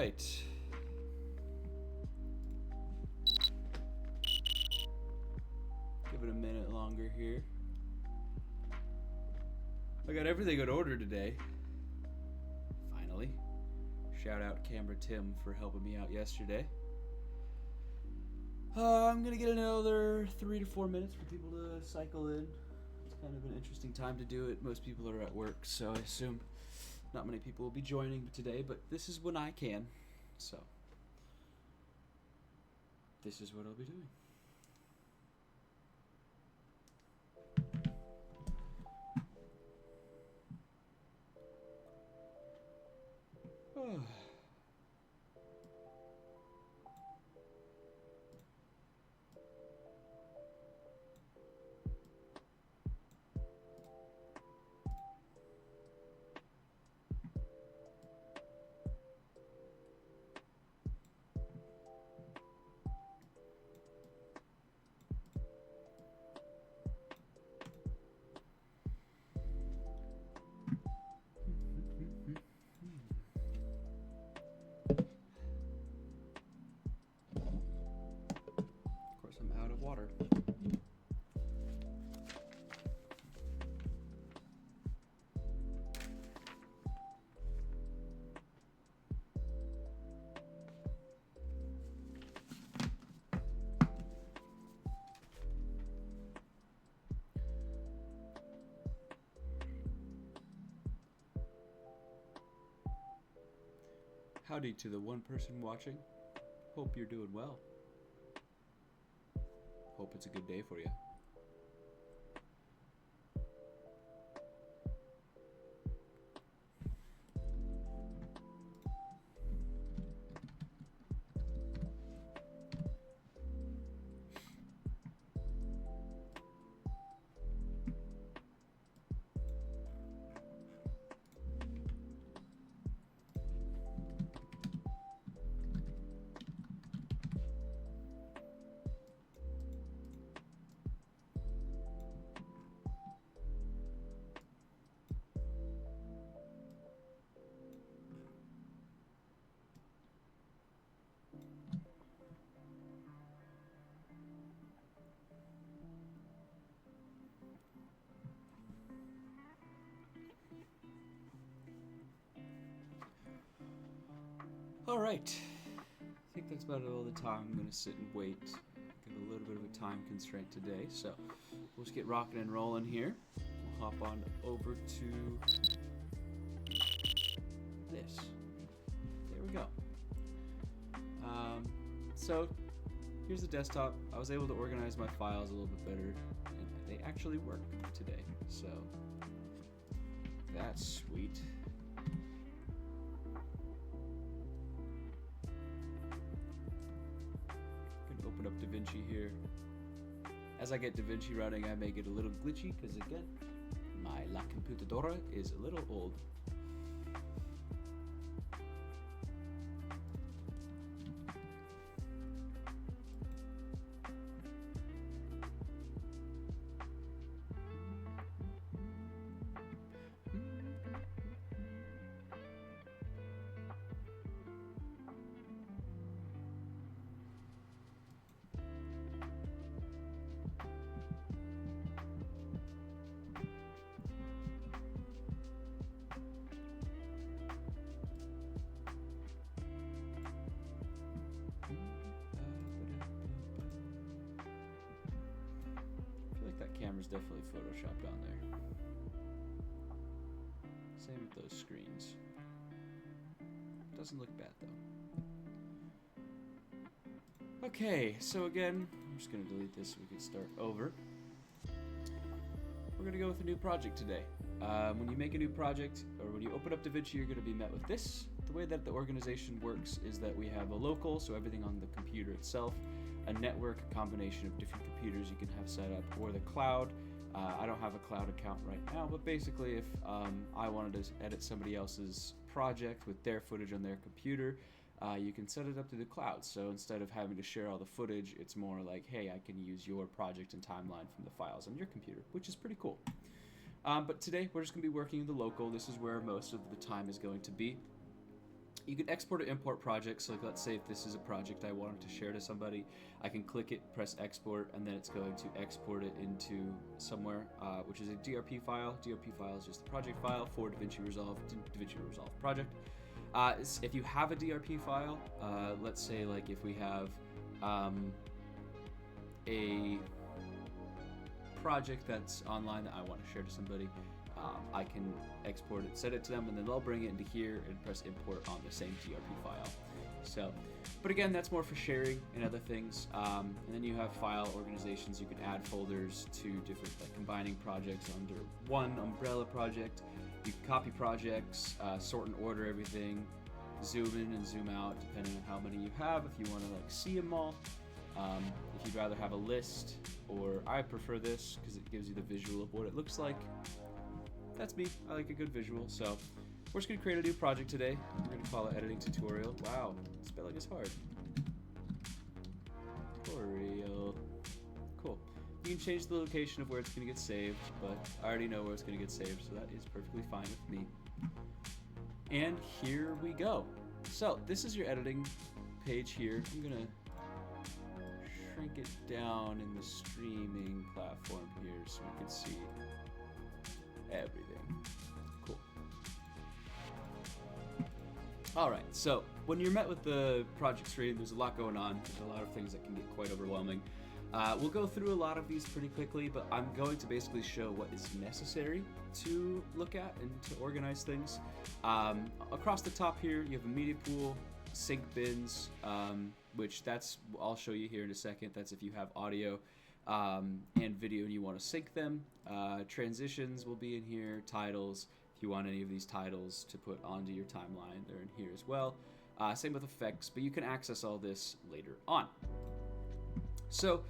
right. Give it a minute longer here. I got everything in order today. Finally. Shout out Camera Tim for helping me out yesterday. I'm gonna get another 3 to 4 minutes for people to cycle in. It's kind of an interesting time to do it. Most people are at work, so I assume not many people will be joining today, but this is when I can. So, this is what I'll be doing. Of course, I'm out of water. Howdy to the one person watching. Hope you're doing well. Hope it's a good day for you. Alright, I think that's about all the time I'm going to sit and wait. Got a little bit of a time constraint today, so we'll just get rocking and rolling here. We'll hop on over to this. There we go. So here's the desktop. I was able to organize my files a little bit better, and they actually work today, so that's sweet. Open up DaVinci here. As I get DaVinci running, I may get a little glitchy because, again, my La Computadora is a little old. That camera's definitely photoshopped on there. Same with those screens. Doesn't look bad though. Okay, so again, I'm just gonna delete this so we can start over. We're gonna go with a new project today. When you make a new project, or when you open up DaVinci, you're gonna be met with this. The way that the organization works is that we have a local, so everything on the computer itself, a network, a combination of different computers you can have set up, or the cloud. I don't have a cloud account right now, but basically if I wanted to edit somebody else's project with their footage on their computer, you can set it up to the cloud. So instead of having to share all the footage, it's more like, hey, I can use your project and timeline from the files on your computer, which is pretty cool. But today we're just going to be working in the local. This is where most of the time is going to be. You can export or import projects. So like, let's say if this is a project I wanted to share to somebody, I can click it, press export, and then it's going to export it into somewhere, which is a DRP file. DRP file is just the project file for DaVinci Resolve project. If you have a DRP file, let's say like if we have a project that's online that I want to share to somebody, I can export it, send it to them, and then they'll bring it into here and press import on the same DRP file. So, but again, that's more for sharing and other things. And then you have file organizations. You can add folders to different, like combining projects under one umbrella project. You can copy projects, sort and order everything, zoom in and zoom out depending on how many you have. If you want to like see them all, if you'd rather have a list, or I prefer this because it gives you the visual of what it looks like. That's me. I like a good visual. So we're just going to create a new project today. We're going to call it editing tutorial. Wow, spelling is hard. Tutorial. Cool. You can change the location of where it's going to get saved, but I already know where it's going to get saved, so that is perfectly fine with me. And here we go. So this is your editing page here. I'm going to shrink it down in the streaming platform here so we can see everything. Cool. Alright, so when you're met with the project screen, there's a lot going on. There's a lot of things that can get quite overwhelming. We'll go through a lot of these pretty quickly, but I'm going to basically show what is necessary to look at and to organize things. Across the top here, you have a media pool, sync bins, which I'll show you here in a second. That's if you have audio and video and you want to sync them. Transitions will be in here, titles. If you want any of these titles to put onto your timeline, they're in here as well. Same with effects, but you can access all this later on. So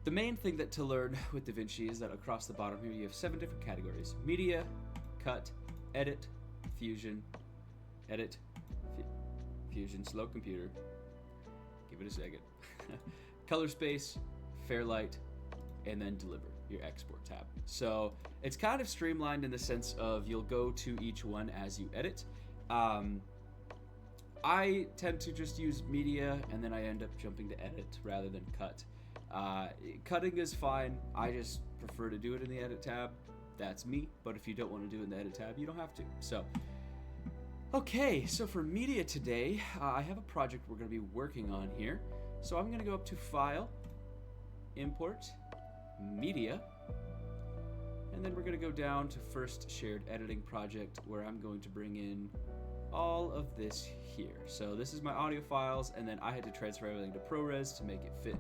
the main thing to learn with DaVinci is that across the bottom here you have 7 different categories: media, cut, edit, fusion, edit, fusion, slow computer, give it a second, color space, Fairlight, and then deliver, your export tab. So it's kind of streamlined in the sense of you'll go to each one as you edit. I tend to just use media and then I end up jumping to edit rather than cut. Cutting is fine. I just prefer to do it in the edit tab. That's me, but if you don't want to do it in the edit tab, you don't have to. So, okay, so for media today, I have a project we're going to be working on here. So I'm going to go up to File, Import, Media, and then we're going to go down to First Shared Editing Project, where I'm going to bring in all of this here. So this is my audio files, and then I had to transfer everything to ProRes to make it fit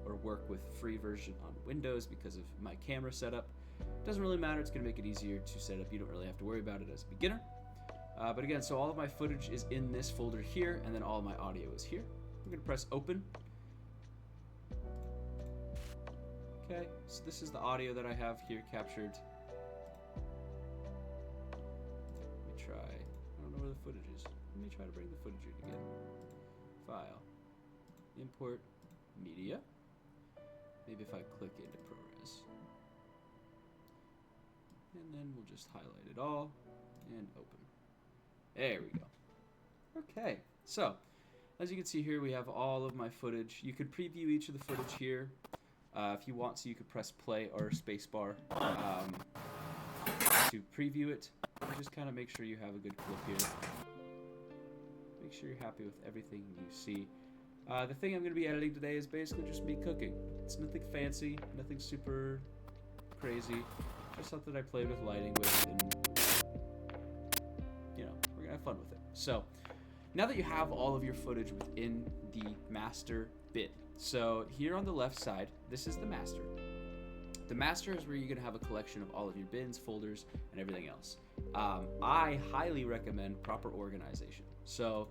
or work with free version on Windows because of my camera setup. Doesn't really matter, it's going to make it easier to set up. You don't really have to worry about it as a beginner. But again, so all of my footage is in this folder here, and then all of my audio is here. We're going to press open. Okay, so this is the audio that I have here captured. Let me try. I don't know where the footage is. Let me try to bring the footage in again. File. Import media. Maybe if I click into ProRes. And then we'll just highlight it all and open. There we go. Okay, so as you can see here, we have all of my footage. You could preview each of the footage here. If you want to, you could press play or spacebar to preview it. Just kind of make sure you have a good clip here. Make sure you're happy with everything you see. The thing I'm going to be editing today is basically just me cooking. It's nothing fancy, nothing super crazy. Just something I played with lighting with, and you know, we're going to have fun with it. So, now that you have all of your footage within the master bin, so here on the left side, this is the master. The master is where you're going to have a collection of all of your bins, folders, and everything else. I highly recommend proper organization. So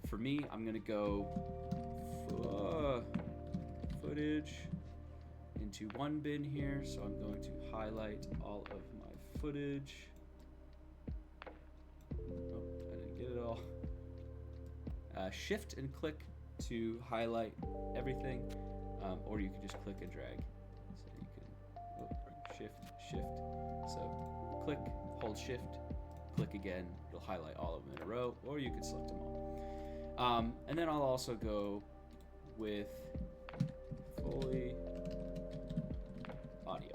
for me, I'm going to go footage into one bin here. So I'm going to highlight all of my footage. Oh, I didn't get it all. Shift and click to highlight everything, or you can just click and drag. So you can shift. So click, hold shift click again, it'll highlight all of them in a row, or you can select them all. And then I'll also go with fully audio.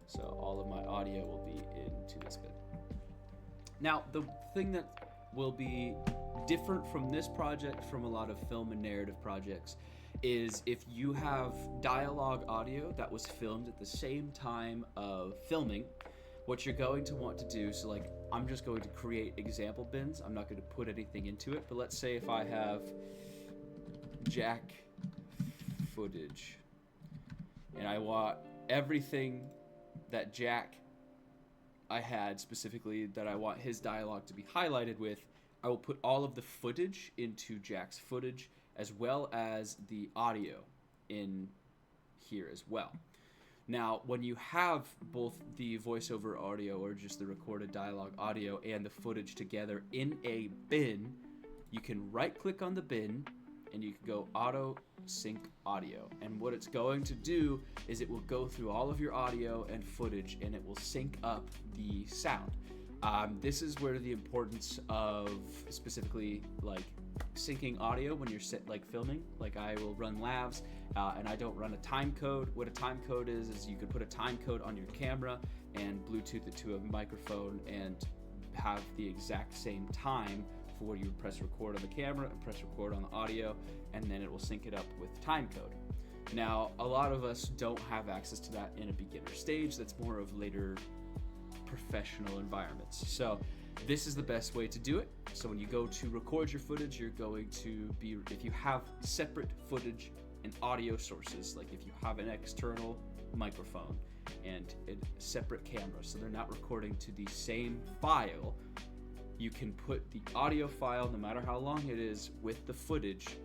So all of my audio will be into this bin. Now, the thing that will be different from this project from a lot of film and narrative projects is if you have dialogue audio that was filmed at the same time of filming, what you're going to want to do, so like I'm just going to create example bins. I'm not going to put anything into it, but let's say if I have Jack footage and I want everything that Jack I had specifically that I want his dialogue to be highlighted with, I will put all of the footage into Jack's footage as well as the audio in here as well. Now, when you have both the voiceover audio or just the recorded dialogue audio and the footage together in a bin, you can right-click on the bin and you can go auto sync audio. And what it's going to do is it will go through all of your audio and footage and it will sync up the sound. This is where the importance of specifically like syncing audio when you're filming. Like I will run lavs and I don't run a time code. What a time code is you could put a time code on your camera and Bluetooth it to a microphone and have the exact same time for where you press record on the camera and press record on the audio, and then it will sync it up with time code. Now, a lot of us don't have access to that in a beginner stage. That's more of later professional environments. So this is the best way to do it. So when you go to record your footage, you're going to be, if you have separate footage and audio sources, like if you have an external microphone and a separate camera, so they're not recording to the same file, you can put the audio file, no matter how long it is, with the footage,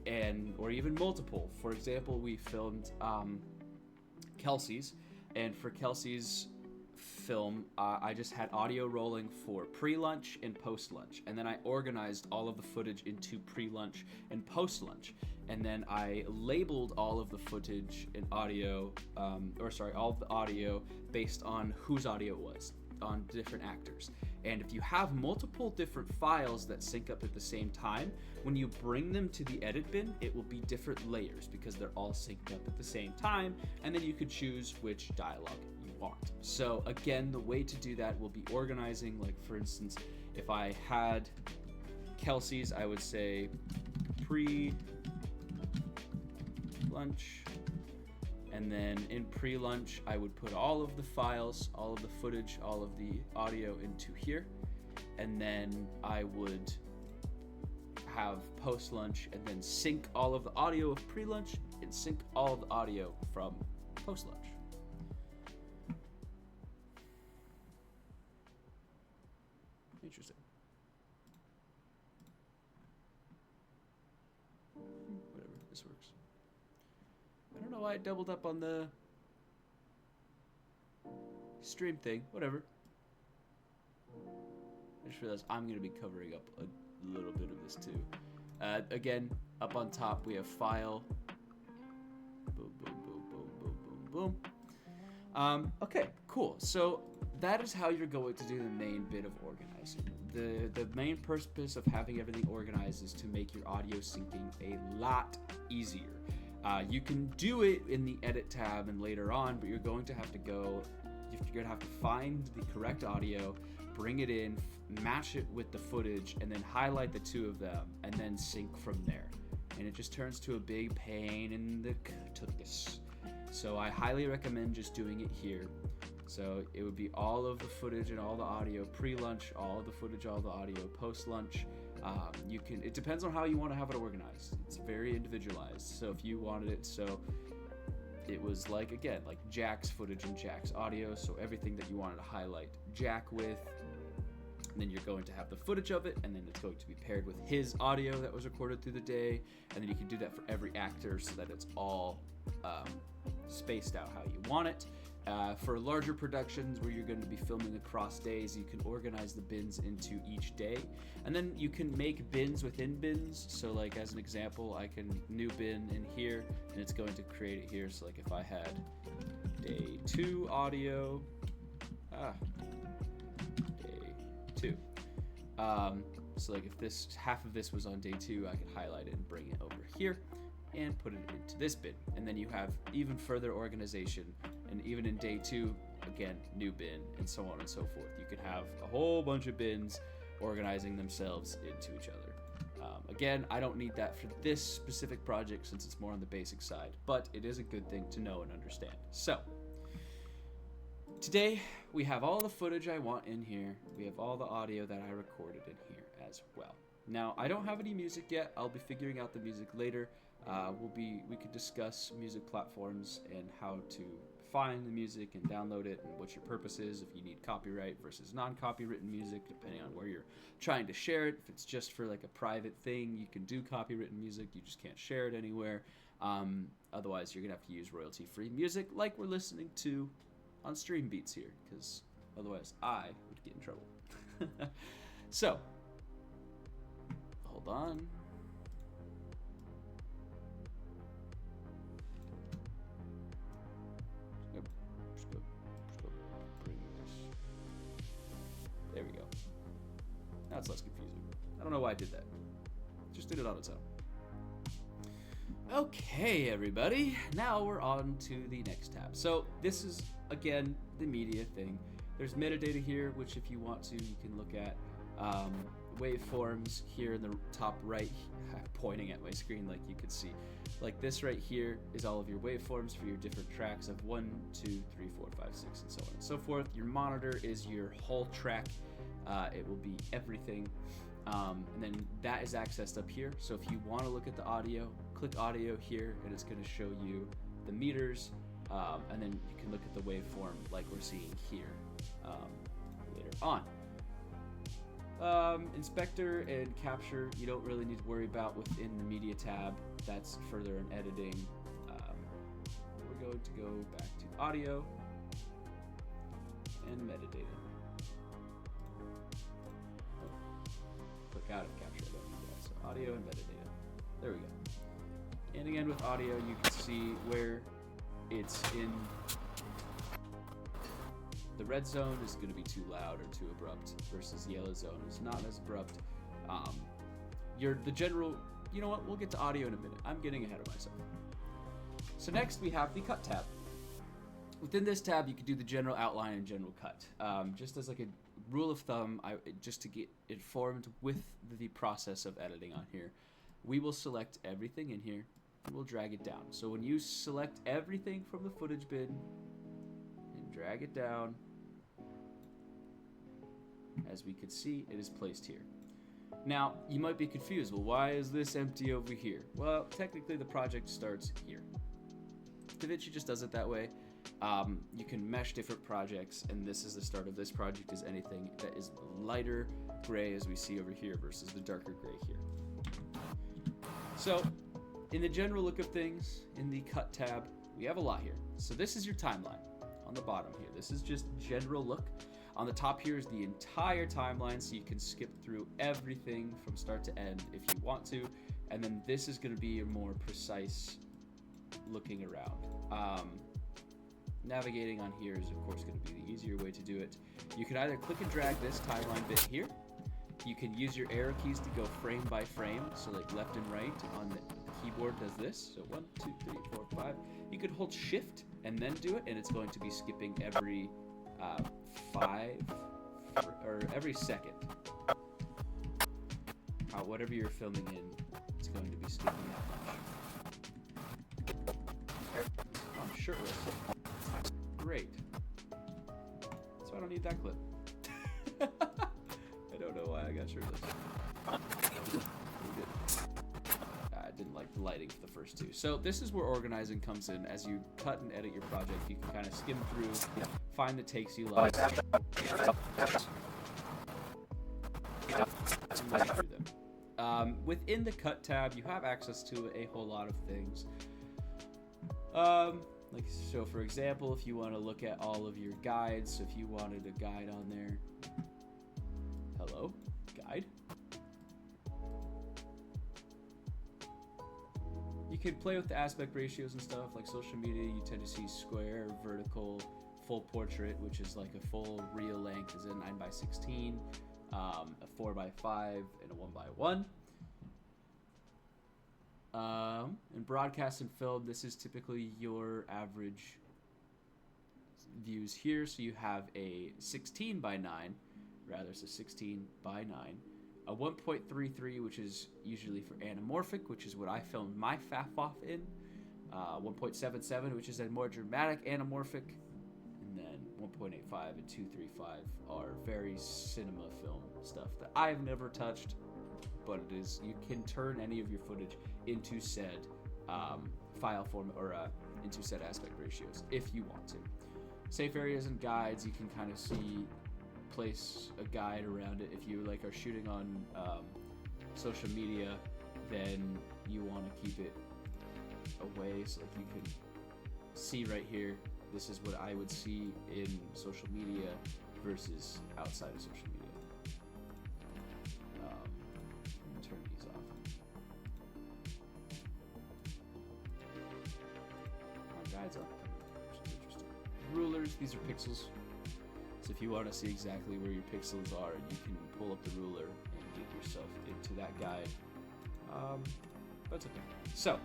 and or even multiple. For example, we filmed Kelsey's, and for Kelsey's film, I just had audio rolling for pre-lunch and post-lunch, and then I organized all of the footage into pre-lunch and post-lunch, and then I labeled all of the footage and audio, all of the audio based on whose audio it was, on different actors. And if you have multiple different files that sync up at the same time, when you bring them to the edit bin, it will be different layers because they're all synced up at the same time, and then you could choose which dialogue you want. So again, the way to do that will be organizing. Like for instance, if I had Kelsey's, I would say pre-lunch, and then in pre-lunch, I would put all of the files, all of the footage, all of the audio into here. And then I would have post-lunch and then sync all of the audio of pre-lunch and sync all of the audio from post-lunch. Interesting. Whatever, this works. I don't know why I doubled up on the stream thing. Whatever. I just realized I'm going to be covering up a little bit of this too. Again, up on top we have file. Boom, boom, boom, boom, boom, boom, boom. Okay, cool. So that is how you're going to do the main bit of organizing. The main purpose of having everything organized is to make your audio syncing a lot easier. You can do it in the edit tab and later on, but you're going to have to find the correct audio, bring it in, match it with the footage, and then highlight the two of them, and then sync from there. And it just turns to a big pain in the tuchus. So I highly recommend just doing it here. So it would be all of the footage and all the audio pre-lunch, all of the footage, all the audio post-lunch. It depends on how you want to have it organized. It's very individualized. So if you wanted it so it was like Jack's footage and Jack's audio, so everything that you wanted to highlight Jack with, and then you're going to have the footage of it, and then it's going to be paired with his audio that was recorded through the day, and then you can do that for every actor so that it's all spaced out how you want it. For larger productions where you're going to be filming across days, you can organize the bins into each day, and then you can make bins within bins. So like as an example, I can new bin in here and it's going to create it here. So like if I had day 2 audio, day 2. So like if this half of this was on day 2, I could highlight it and bring it over here and put it into this bin. And then you have even further organization, and even in day 2, again, new bin, and so on and so forth. You could have a whole bunch of bins organizing themselves into each other. Again, I don't need that for this specific project since it's more on the basic side, but it is a good thing to know and understand. So, today we have all the footage I want in here. We have all the audio that I recorded in here as well. Now, I don't have any music yet. I'll be figuring out the music later. We could discuss music platforms and how to find the music and download it and what your purpose is, if you need copyright versus non-copywritten music, depending on where you're trying to share it. If it's just for like a private thing, you can do copywritten music, you just can't share it anywhere. Otherwise, you're gonna have to use royalty-free music like we're listening to on Stream Beats here, because otherwise I would get in trouble. So, hold on. There we go. Now it's less confusing. I don't know why I did that. Just did it on its own. Okay, everybody. Now we're on to the next tab. So this is, again, the media thing. There's metadata here, which if you want to, you can look at. Waveforms here in the top right, pointing at my screen like you could see. Like this right here is all of your waveforms for your different tracks of 1, 2, 3, 4, 5, 6, and so on and so forth. Your monitor is your whole track. It will be everything. And then that is accessed up here. So if you want to look at the audio, click audio here, and it's going to show you the meters. And then you can look at the waveform like we're seeing here later on. Inspector and capture, you don't really need to worry about within the media tab. That's further in editing. We're going to go back to audio and metadata. Oh, click out of capture, I don't need that. So audio and metadata. There we go. And again with audio, you can see where it's in. The red zone is going to be too loud or too abrupt versus the yellow zone is not as abrupt. The general, you know what, we'll get to audio in a minute. I'm getting ahead of myself. So next we have the cut tab. Within this tab, you can do the general outline and general cut. Just as like a rule of thumb, just to get informed with the process of editing on here, we will select everything in here and we'll drag it down. So when you select everything from the footage bin and drag it down, as we could see, it is placed here. Now, you might be confused. Well, why is this empty over here? Well, technically the project starts here. DaVinci just does it that way. You can mesh different projects, and this is the start of this project, is anything that is lighter gray as we see over here versus the darker gray here. So, in the general look of things, in the cut tab, we have a lot here. So this is your timeline on the bottom here. This is just general look. On the top here is the entire timeline, so you can skip through everything from start to end if you want to. And then this is going to be a more precise looking around. Navigating on here is, of course, going to be the easier way to do it. You can either click and drag this timeline bit here. You can use your arrow keys to go frame by frame, so like left and right on the keyboard does this. So 1, 2, 3, 4, 5. You could hold shift and then do it, and it's going to be skipping every 5 or every second. Whatever you're filming in, it's going to be skipping that much. I'm shirtless. Great. So I don't need that clip. I don't know why I got shirtless. I didn't like the lighting for the first two. So this is where organizing comes in. As you cut and edit your project, you can kind of skim through, find the takes you like, and run through them. Within the cut tab, you have access to a whole lot of things. So for example, if you want to look at all of your guides, so if you wanted a guide on there, hello, guide. You can play with the aspect ratios and stuff. Like social media, you tend to see square, vertical, full portrait, which is like a full real length, is a 9x16, a 4x5, and a 1x1. In broadcast and film, this is typically your average views here. So you have a 16x9, rather, so 16x9, a 1.33, which is usually for anamorphic, which is what I filmed my faff off in, 1.77, which is a more dramatic anamorphic, and then 1.85 and 235 are very cinema film stuff that I've never touched, but it is, you can turn any of your footage into said file form or into said aspect ratios if you want to. Safe areas and guides, you can kind of see, place a guide around it. If you like are shooting on social media, then you want to keep it away, so if you can see right here, this is what I would see in social media versus outside of social media. Turn these off. My guides aren't coming, which is interesting. Rulers, these are pixels. So if you want to see exactly where your pixels are, you can pull up the ruler and get yourself into that guide. That's okay. So,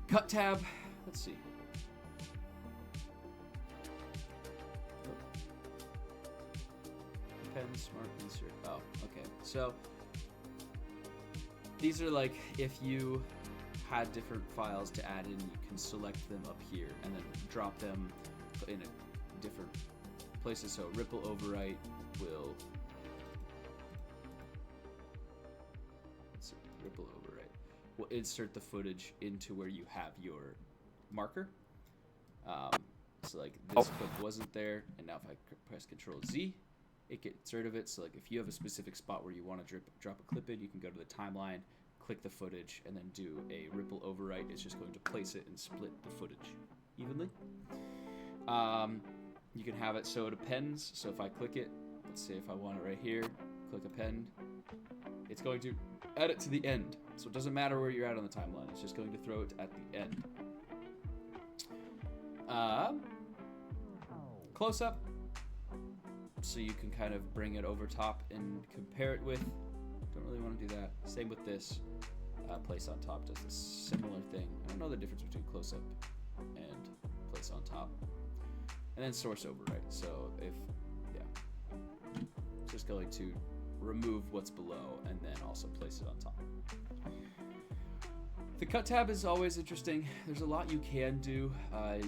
cut tab, let's see. Pen, smart insert. Oh, okay. So, these are like, if you had different files to add in, you can select them up here and then drop them in a different places. So ripple overwrite will, let's see, ripple overwrite will insert the footage into where you have your marker. So like this clip wasn't there, and now if I press Control Z, it gets rid of it. So like if you have a specific spot where you want to drop a clip in, you can go to the timeline, click the footage, and then do a ripple overwrite. It's just going to place it and split the footage evenly. You can have it so it appends. So if I click it, let's say if I want it right here, click append, it's going to add it to the end. So it doesn't matter where you're at on the timeline. It's just going to throw it at the end. Close up. So you can kind of bring it over top and compare it with. Don't really want to do that. Same with this. Place on top does a similar thing. I don't know the difference between close up and place on top. And then source overwrite. So if, yeah, it's just going to remove what's below and then also place it on top. The cut tab is always interesting. There's a lot you can do.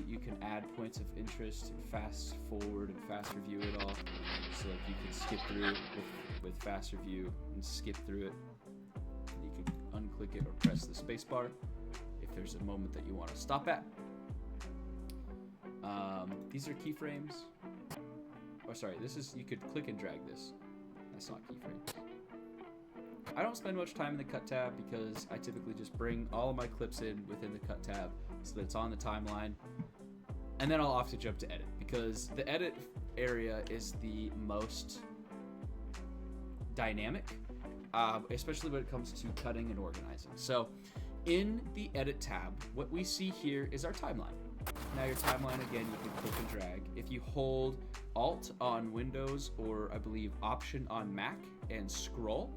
You can add points of interest, fast forward and fast review it all. So like you can skip through it with fast review and skip through it. You can unclick it or press the space bar if there's a moment that you want to stop at. These are keyframes. Oh, sorry, this is, you could click and drag this. That's not keyframes. I don't spend much time in the cut tab because I typically just bring all of my clips in within the cut tab so that it's on the timeline. And then I'll off to jump to edit because the edit area is the most dynamic, especially when it comes to cutting and organizing. So in the edit tab, what we see here is our timeline. Now your timeline, again, you can click and drag. If you hold Alt on Windows or I believe Option on Mac and scroll,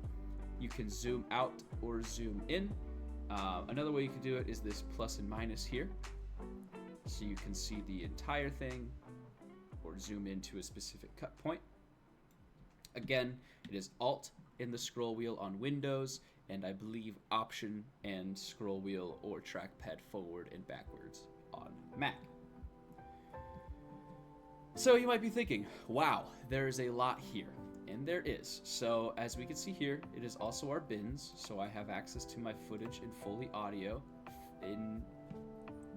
you can zoom out or zoom in. Another way you can do it is this plus and minus here. So you can see the entire thing or zoom into a specific cut point. Again, it is Alt in the scroll wheel on Windows, and I believe Option and scroll wheel or trackpad forward and backwards on Mac. So you might be thinking, wow, there is a lot here. And there is. So as we can see here, it is also our bins. So I have access to my footage in Foley audio in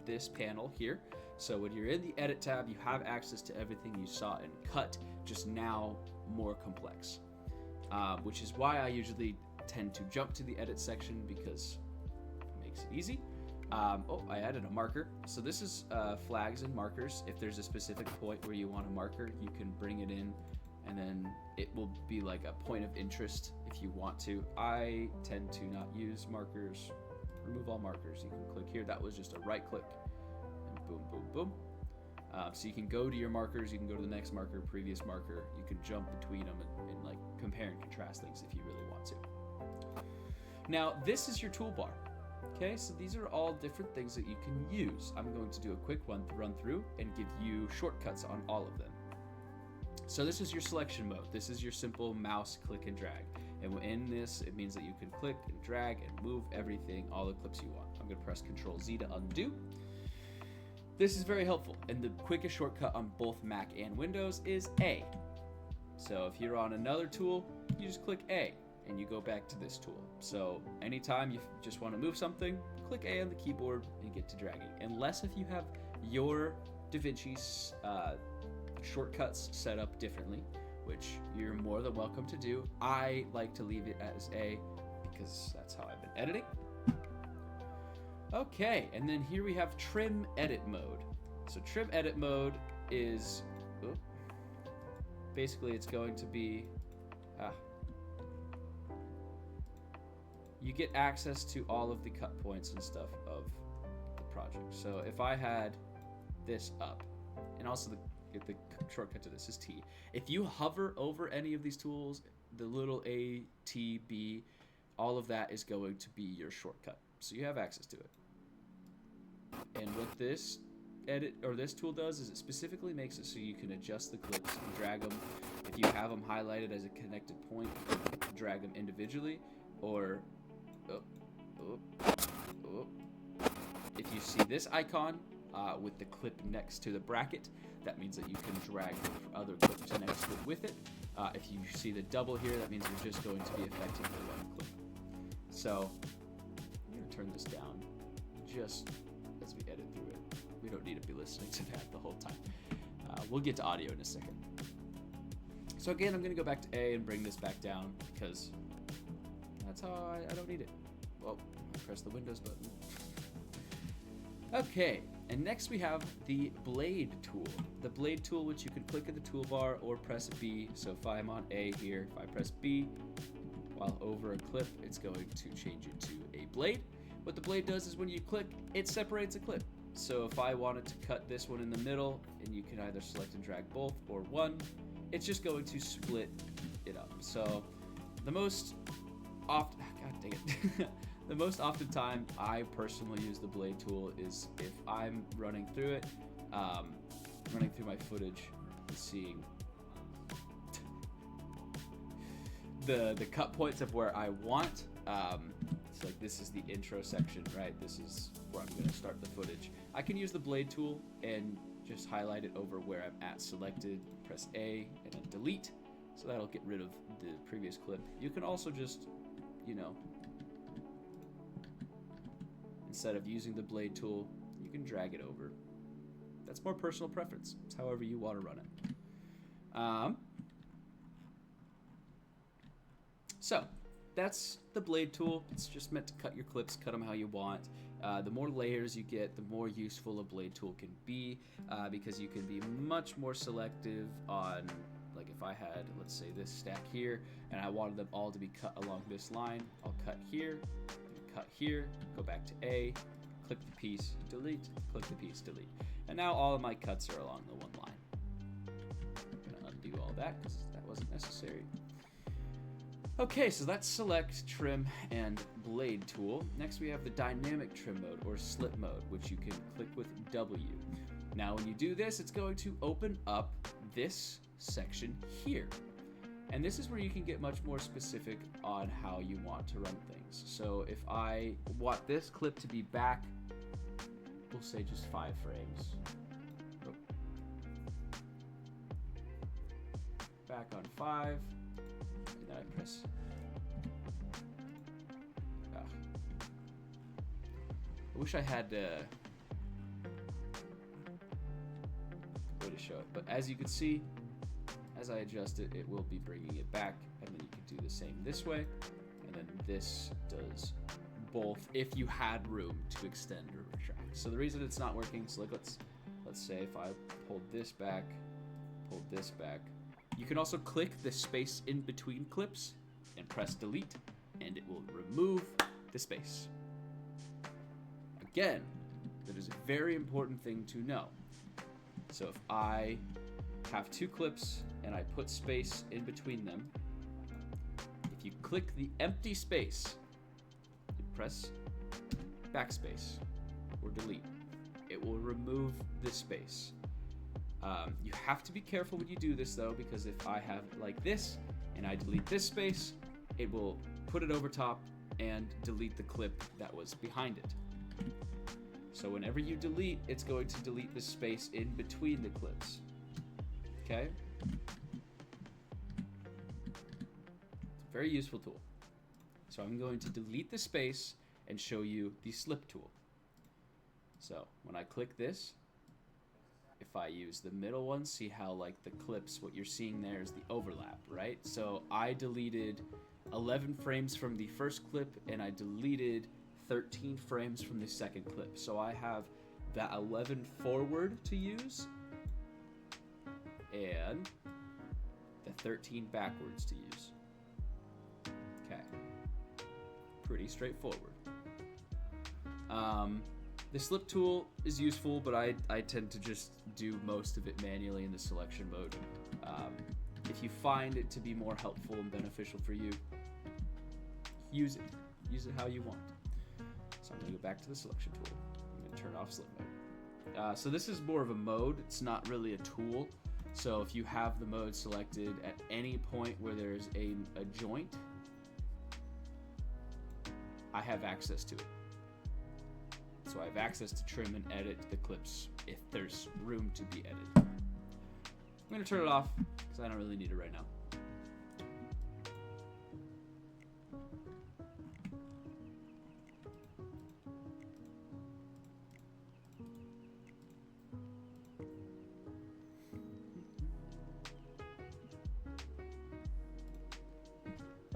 this panel here. So when you're in the edit tab, you have access to everything you saw in cut, just now more complex. Which is why I usually tend to jump to the edit section because it makes it easy. Oh, I added a marker. So this is flags and markers. If there's a specific point where you want a marker, you can bring it in and then it will be like a point of interest if you want to. I tend to not use markers. Remove all markers. You can click here. That was just a right click and boom, boom, boom. So you can go to your markers, you can go to the next marker, previous marker, you can jump between them and like compare and contrast things if you really want to. Now, this is your toolbar. Okay, so these are all different things that you can use. I'm going to do a quick run through and give you shortcuts on all of them. So this is your selection mode. This is your simple mouse click and drag. And in this, it means that you can click and drag and move everything, all the clips you want. I'm gonna press Control Z to undo. This is very helpful, and the quickest shortcut on both Mac and Windows is A. So if you're on another tool, you just click A, and you go back to this tool. So anytime you just want to move something, click A on the keyboard and get to dragging. Unless if you have your DaVinci shortcuts set up differently, which you're more than welcome to do. I like to leave it as A because that's how I've been editing. Okay, and then here we have trim edit mode. So trim edit mode is, basically it's going to be, you get access to all of the cut points and stuff of the project. So if I had this up, and also the shortcut to this is T. If you hover over any of these tools, the little A, T, B, all of that is going to be your shortcut. So you have access to it. And what this this tool does is it specifically makes it so you can adjust the clips and drag them. If you have them highlighted as a connected point, drag them individually, or if you see this icon with the clip next to the bracket, that means that you can drag the other clips next to it with it. If you see the double here, that means you're just going to be affecting the one clip. So I'm going to turn this down just as we edit through it. We don't need to be listening to that the whole time. We'll get to audio in a second. So again, I'm going to go back to A and bring this back down because that's how I don't need it. Well, I press the Windows button. Okay, and next we have the blade tool. The blade tool, which you can click in the toolbar or press B. So if I'm on A here, if I press B while over a clip, it's going to change it to a blade. What the blade does is when you click, it separates a clip. So if I wanted to cut this one in the middle, and you can either select and drag both or one, it's just going to split it up. So the most often, God dang it. The most often time I personally use the blade tool is if I'm running through it, running through my footage and seeing the cut points of where I want. It's like this is the intro section, right? This is where I'm going to start the footage. I can use the blade tool and just highlight it over where I'm at selected, press A, and then delete. So that'll get rid of the previous clip. You can also just, instead of using the blade tool, you can drag it over. That's more personal preference. It's however you want to run it. So that's the blade tool. It's just meant to cut your clips, cut them how you want. The more layers you get, the more useful a blade tool can be because you can be much more selective on, like if I had, let's say this stack here, and I wanted them all to be cut along this line, I'll cut here, go back to A, click the piece, delete, click the piece, delete. And now all of my cuts are along the one line. I'm gonna undo all that because that wasn't necessary. Okay, so that's select, trim, and blade tool. Next we have the dynamic trim mode or slip mode, which you can click with W. Now when you do this, it's going to open up this section here. And this is where you can get much more specific on how you want to run things. So if I want this clip to be back, we'll say just 5 frames. Oh. Back on 5, and then I press. I wish I had way to show it, but as you can see, as I adjust it, it will be bringing it back, and then you can do the same this way, and then this does both if you had room to extend or retract. So the reason it's not working, so like let's say if I pulled this back, you can also click the space in between clips and press delete, and it will remove the space. Again, that is a very important thing to know. So if I have 2 clips and I put space in between them, if you click the empty space, you press backspace or delete, it will remove this space. You have to be careful when you do this though, because if I have like this and I delete this space, it will put it over top and delete the clip that was behind it. So whenever you delete, it's going to delete the space in between the clips. Okay? It's a very useful tool. So I'm going to delete the space and show you the slip tool. So when I click this, if I use the middle one, see how like the clips, what you're seeing there is the overlap, right? So I deleted 11 frames from the first clip and I deleted 13 frames from the second clip. So I have that 11 forward to use and the 13 backwards to use. Okay. Pretty straightforward. The slip tool is useful, but I tend to just do most of it manually in the selection mode. If you find it to be more helpful and beneficial for you, use it. Use it how you want. So I'm going to go back to the selection tool. I'm going to turn off slip mode. So this is more of a mode. It's not really a tool. So if you have the mode selected at any point where there's a joint, I have access to it. So I have access to trim and edit the clips if there's room to be edited. I'm going to turn it off because I don't really need it right now.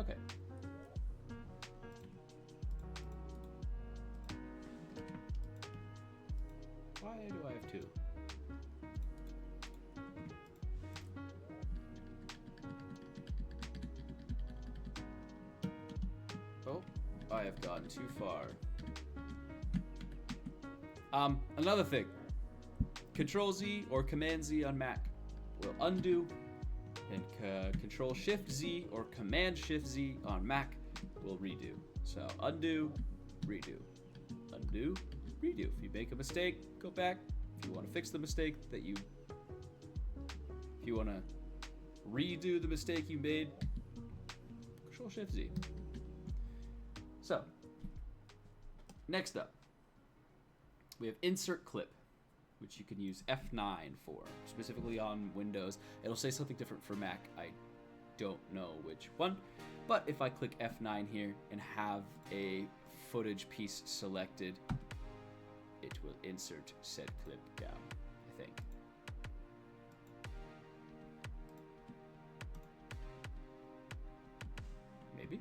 Okay. Why do I have 2? Oh, I have gone too far. Another thing. Control Z or Command Z on Mac will undo, and Control Shift Z or Command Shift Z on Mac will redo. So undo, redo, undo, redo. If you make a mistake, go back. If you want to fix the mistake if you want to redo the mistake you made, Control Shift Z. So, next up, we have Insert Clip, which you can use F9 for, specifically on Windows. It'll say something different for Mac. I don't know which one, but if I click F9 here and have a footage piece selected, it will insert said clip down, I think. Maybe?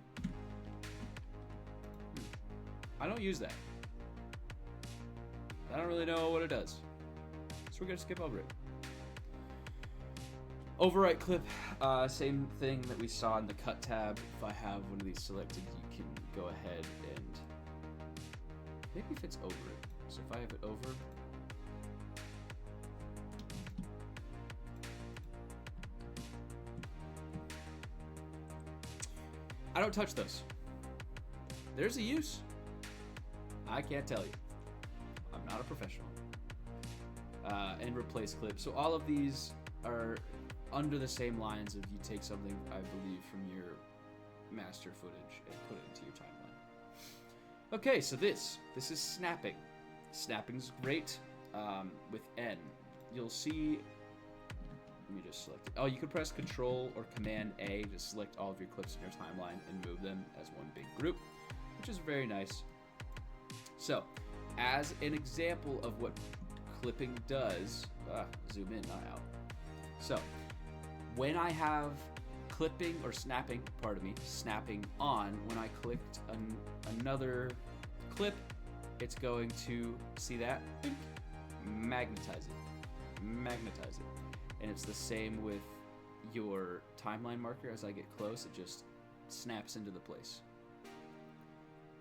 I don't use that. I don't really know what it does. So we're gonna skip over it. Overwrite clip, same thing that we saw in the cut tab. If I have one of these selected, you can go ahead and maybe if it's over it. So if I have it over, I don't touch those. There's a use. I can't tell you. I'm not a professional. And replace clip. So all of these are under the same lines of you take something, I believe, from your master footage and put it into your timeline. Okay, so this is snapping. Snapping's great with N. You'll see, let me just select it. Oh, you can press Control or Command A to select all of your clips in your timeline and move them as one big group, which is very nice. So, as an example of what clipping does, zoom in, not out. So, when I have clipping or snapping, snapping on, when I clicked another clip, it's going to, see that? Magnetize it. And it's the same with your timeline marker. As I get close, it just snaps into the place.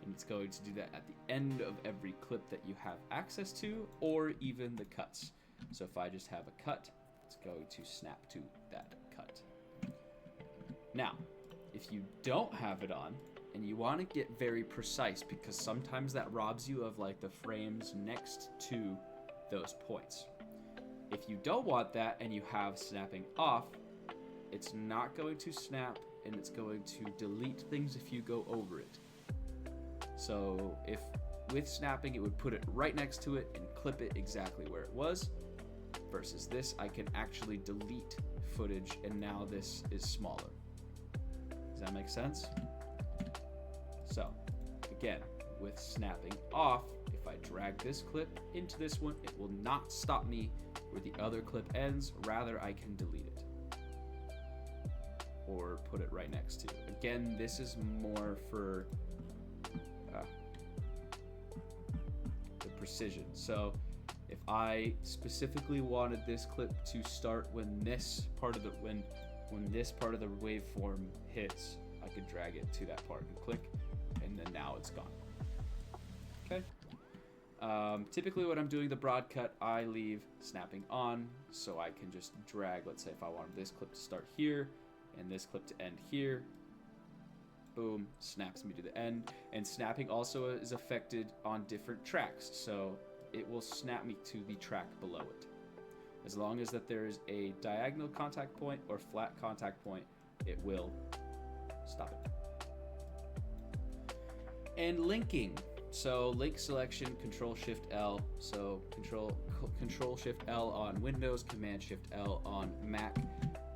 And it's going to do that at the end of every clip that you have access to, or even the cuts. So if I just have a cut, it's going to snap to that cut. Now, if you don't have it on, and you want to get very precise, because sometimes that robs you of like the frames next to those points. If you don't want that and you have snapping off, it's not going to snap, and it's going to delete things if you go over it. So if with snapping, it would put it right next to it and clip it exactly where it was, versus this, I can actually delete footage, and now this is smaller. Does that make sense? So, again, with snapping off, if I drag this clip into this one, it will not stop me where the other clip ends. Rather, I can delete it or put it right next to. Again, this is more for the precision. So, if I specifically wanted this clip to start when this part of the when this part of the waveform hits, I could drag it to that part and click, and then now it's gone. Okay. Typically when I'm doing the broad cut, I leave snapping on, so I can just drag, let's say if I wanted this clip to start here and this clip to end here, boom, snaps me to the end. And snapping also is affected on different tracks, so it will snap me to the track below it. As long as that there is a diagonal contact point or flat contact point, it will stop it. And linking. So link selection, Control-Shift-L. So Control-Shift-L on Windows, Command-Shift-L on Mac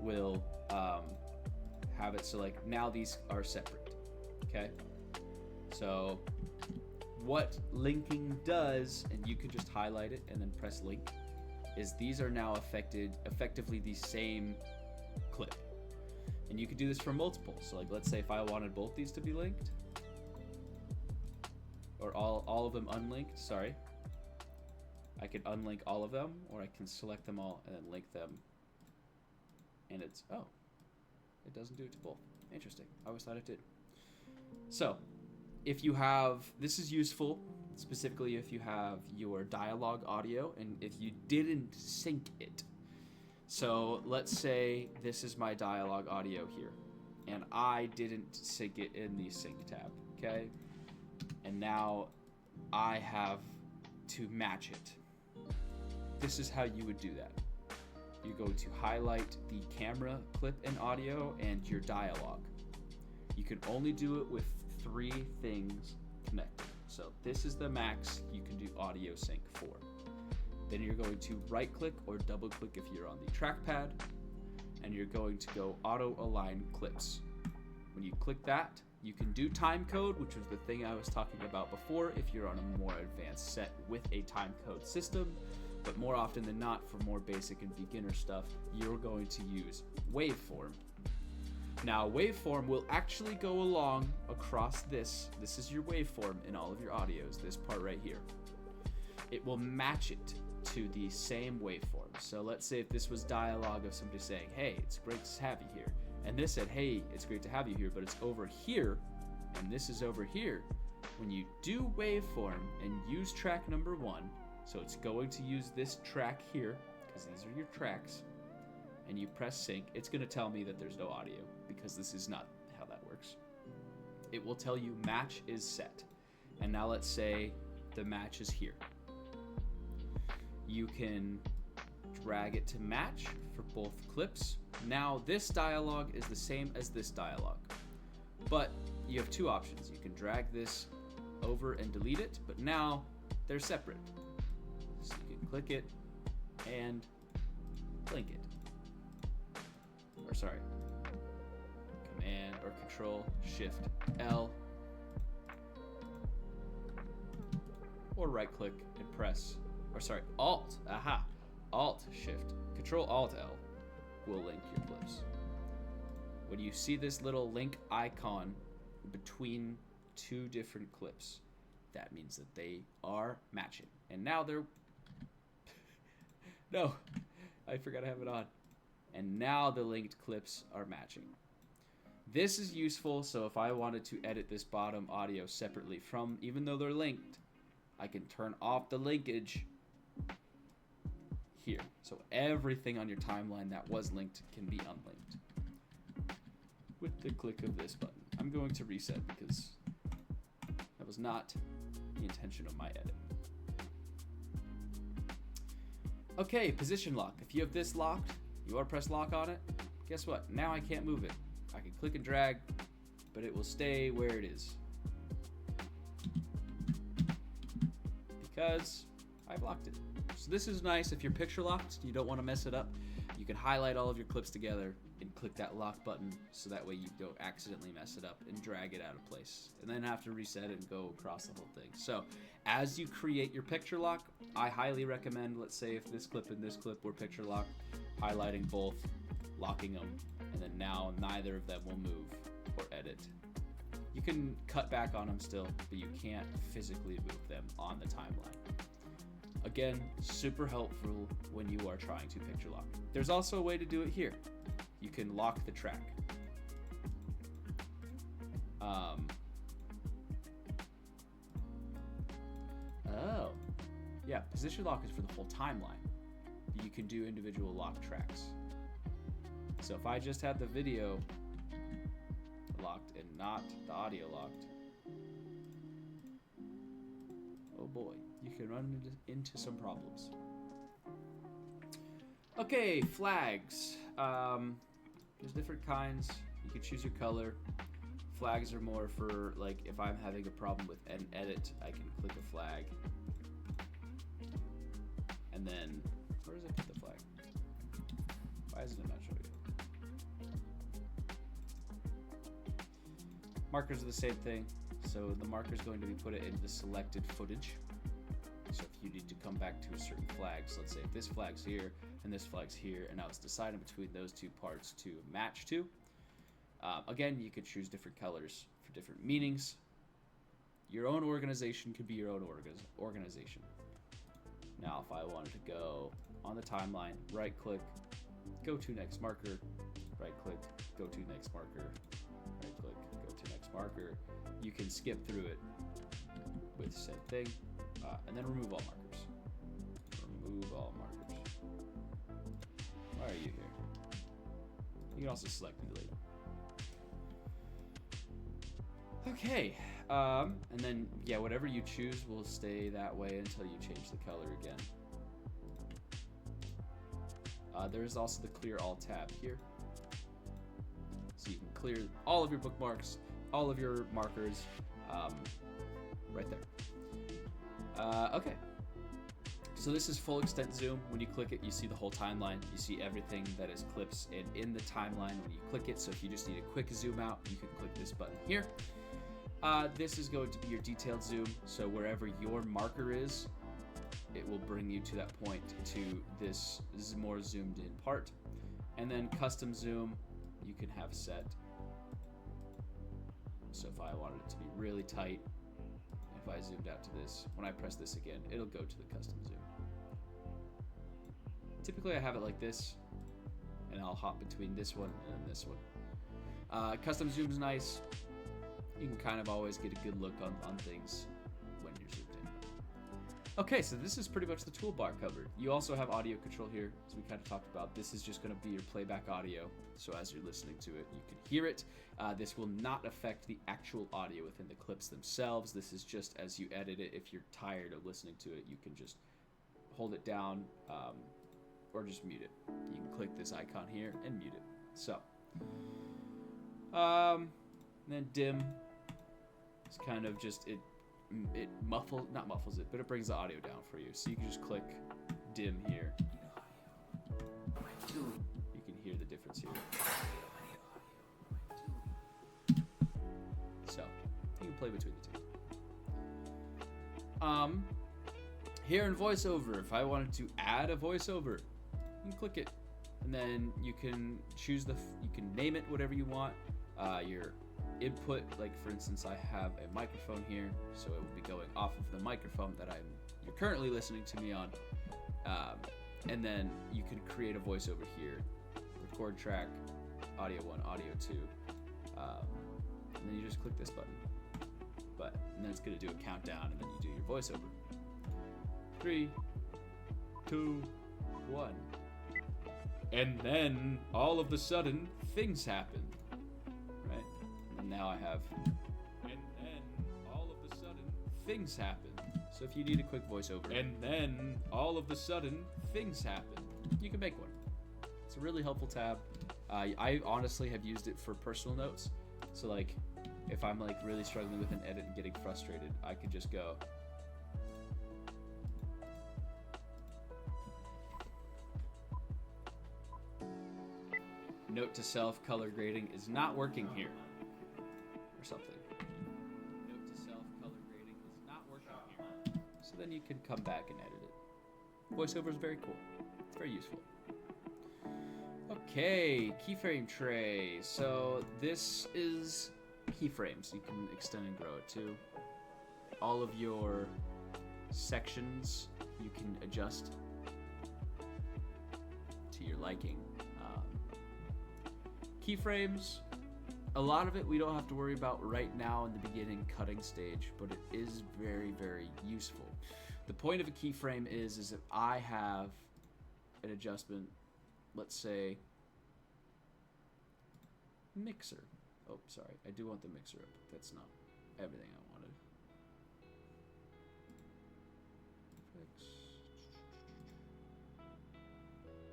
will have it select. Now these are separate, okay? So what linking does, and you can just highlight it and then press link, is these are now effectively the same clip. And you could do this for multiple. So like, let's say if I wanted both these to be linked, or all of them unlinked, sorry. I could unlink all of them, or I can select them all and then link them. And it's, oh, it doesn't do it to both. Interesting, I always thought it did. So, if you have, this is useful, specifically if you have your dialogue audio and if you didn't sync it. So let's say this is my dialogue audio here, and I didn't sync it in the sync tab, okay? And now I have to match it. This is how you would do that. You go to highlight the camera clip and audio and your dialogue. You can only do it with 3 things connected. So this is the max you can do audio sync for. Then you're going to right click or double click if you're on the trackpad, and you're going to go auto align clips. When you click that, you can do time code, which was the thing I was talking about before if you're on a more advanced set with a time code system. But more often than not, for more basic and beginner stuff, you're going to use waveform. Now, waveform will actually go along across this. This is your waveform in all of your audios, this part right here. It will match it to the same waveform. So let's say if this was dialogue of somebody saying, hey, it's great to have you here. And this said, hey, it's great to have you here, but it's over here, and this is over here. When you do waveform and use track number 1, so it's going to use this track here, because these are your tracks, and you press sync, it's going to tell me that there's no audio, because this is not how that works. It will tell you match is set. And now let's say the match is here. You can drag it to match for both clips. Now this dialogue is the same as this dialogue, but you have 2 options. You can drag this over and delete it, but now they're separate. So you can click it and link it. Or sorry, Command or Control Shift L, or right click and press, or sorry, Alt, Alt Shift, Control Alt L will link your clips. When you see this little link icon between 2 different clips, that means that they are matching. And now they're, no, I forgot to have it on. And now the linked clips are matching. This is useful, so if I wanted to edit this bottom audio separately from, even though they're linked, I can turn off the linkage here. So everything on your timeline that was linked can be unlinked with the click of this button. I'm going to reset because that was not the intention of my edit. Okay, position lock. If you have this locked, you want to press lock on it, guess what? Now I can't move it. I can click and drag, but it will stay where it is. Because I've locked it. So this is nice if you're picture locked, you don't want to mess it up. You can highlight all of your clips together and click that lock button so that way you don't accidentally mess it up and drag it out of place. And then have to reset it and go across the whole thing. So as you create your picture lock, I highly recommend, let's say if this clip and this clip were picture locked, highlighting both, locking them, and then now neither of them will move or edit. You can cut back on them still, but you can't physically move them on the timeline. Again, super helpful when you are trying to picture lock. There's also a way to do it here. You can lock the track. Oh, yeah, position lock is for the whole timeline. You can do individual lock tracks. So if I just had the video locked and not the audio locked, oh boy, you can run into some problems. Okay, flags. There's different kinds. You can choose your color. Flags are more for, like, if I'm having a problem with an edit, I can click a flag. And then, where does it put the flag? Why isn't it not showing it? Markers are the same thing. So the marker is going to be put it into the selected footage. So if you need to come back to a certain flag, so let's say if this flag's here and this flag's here, and now it's deciding between those two parts to match to. Again, you could choose different colors for different meanings. Your own organization could be your own organization. Now, if I wanted to go on the timeline, right click, go to next marker, right click, go to next marker, right click, go to next marker. You can skip through it with the same thing, and then remove all markers. Remove all markers. Why are you here? You can also select and delete. Okay, and then, yeah, whatever you choose will stay that way until you change the color again. There is also the clear all tab here. So you can clear all of your bookmarks, all of your markers, right there. Okay. So this is full extent zoom. When you click it, you see the whole timeline. You see everything that is clips and in the timeline when you click it. So if you just need a quick zoom out, you can click this button here. This is going to be your detailed zoom. So wherever your marker is, it will bring you to that point to this more zoomed in part. And then custom zoom, you can have set. So if I wanted it to be really tight, if I zoomed out to this, when I press this again, it'll go to the custom zoom. Typically I have it like this, and I'll hop between this one and this one. Custom zoom's nice. You can kind of always get a good look on things when you're zoomed in. Okay, so this is pretty much the toolbar covered. You also have audio control here, as we kind of talked about. This is just going to be your playback audio, so as you're listening to it, you can hear it. This will not affect the actual audio within the clips themselves. This is just as you edit it. If you're tired of listening to it, you can just hold it down or just mute it. You can click this icon here and mute it. So, then dim. It's kind of just, it not muffles it, but it brings the audio down for you. So you can just click dim here. You can hear the difference here. So you can play between the two. Here in voiceover, if I wanted to add a voiceover, you can click it, and then you can choose you can name it whatever you want. Your input, like for instance, I have a microphone here, so it will be going off of the microphone that you're currently listening to me on, and then you can create a voiceover here, record track, audio 1, audio 2, and then you just click this button, and then it's going to do a countdown, and then you do your voiceover. 3, 2, one. And then, all of a sudden, things happen. Right? And now I have... And then, all of a sudden, things happen. So if you need a quick voiceover. And then, all of a sudden, things happen. You can make one. It's a really helpful tab. I honestly have used it for personal notes. So like, if I'm like really struggling with an edit and getting frustrated, I could just go. Note to self, color grading is not working here. Or something. Note to self, color grading is not working here. So then you can come back and edit it. VoiceOver is very cool. It's very useful. Okay, keyframe tray. So this is keyframes. You can extend and grow it too. All of your sections you can adjust to your liking. Keyframes, a lot of it we don't have to worry about right now in the beginning cutting stage, but it is very, very useful. The point of a keyframe is if I have an adjustment, let's say mixer. Oh, sorry, I do want the mixer up. That's not everything I wanted.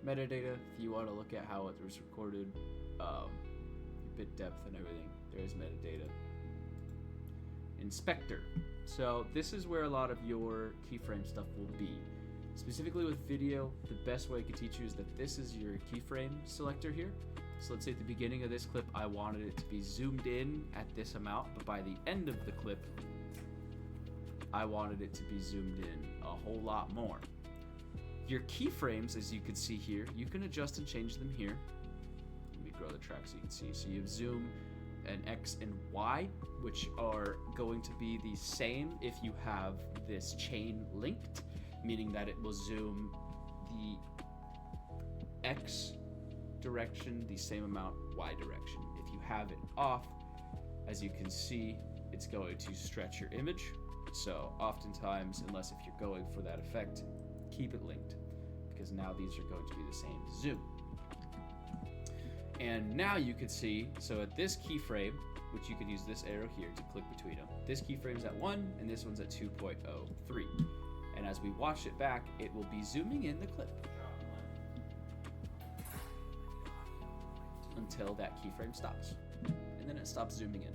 Metadata, if you want to look at how it was recorded, bit depth and everything, there's metadata. Inspector. So this is where a lot of your keyframe stuff will be. Specifically with video, the best way I could teach you is that this is your keyframe selector here. So let's say at the beginning of this clip, I wanted it to be zoomed in at this amount, but by the end of the clip, I wanted it to be zoomed in a whole lot more. Your keyframes, as you can see here, you can adjust and change them here. Let me grow the track so you can see. So you have zoom and X and Y, which are going to be the same if you have this chain linked, meaning that it will zoom the X direction the same amount Y direction. If you have it off, as you can see, it's going to stretch your image. So oftentimes, unless if you're going for that effect, keep it linked, because now these are going to be the same zoom. And now you can see, so at this keyframe, which you could use this arrow here to click between them, this keyframe's at 1 and this one's at 2.03. And as we watch it back, it will be zooming in the clip until that keyframe stops, and then it stops zooming in.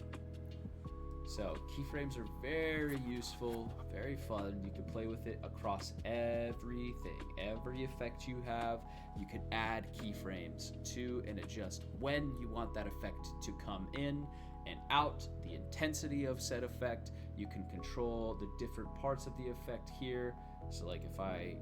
So keyframes are very useful, very fun. You can play with it across everything. Every effect you have, you can add keyframes to and adjust when you want that effect to come in and out, the intensity of said effect. You can control the different parts of the effect here. So like if I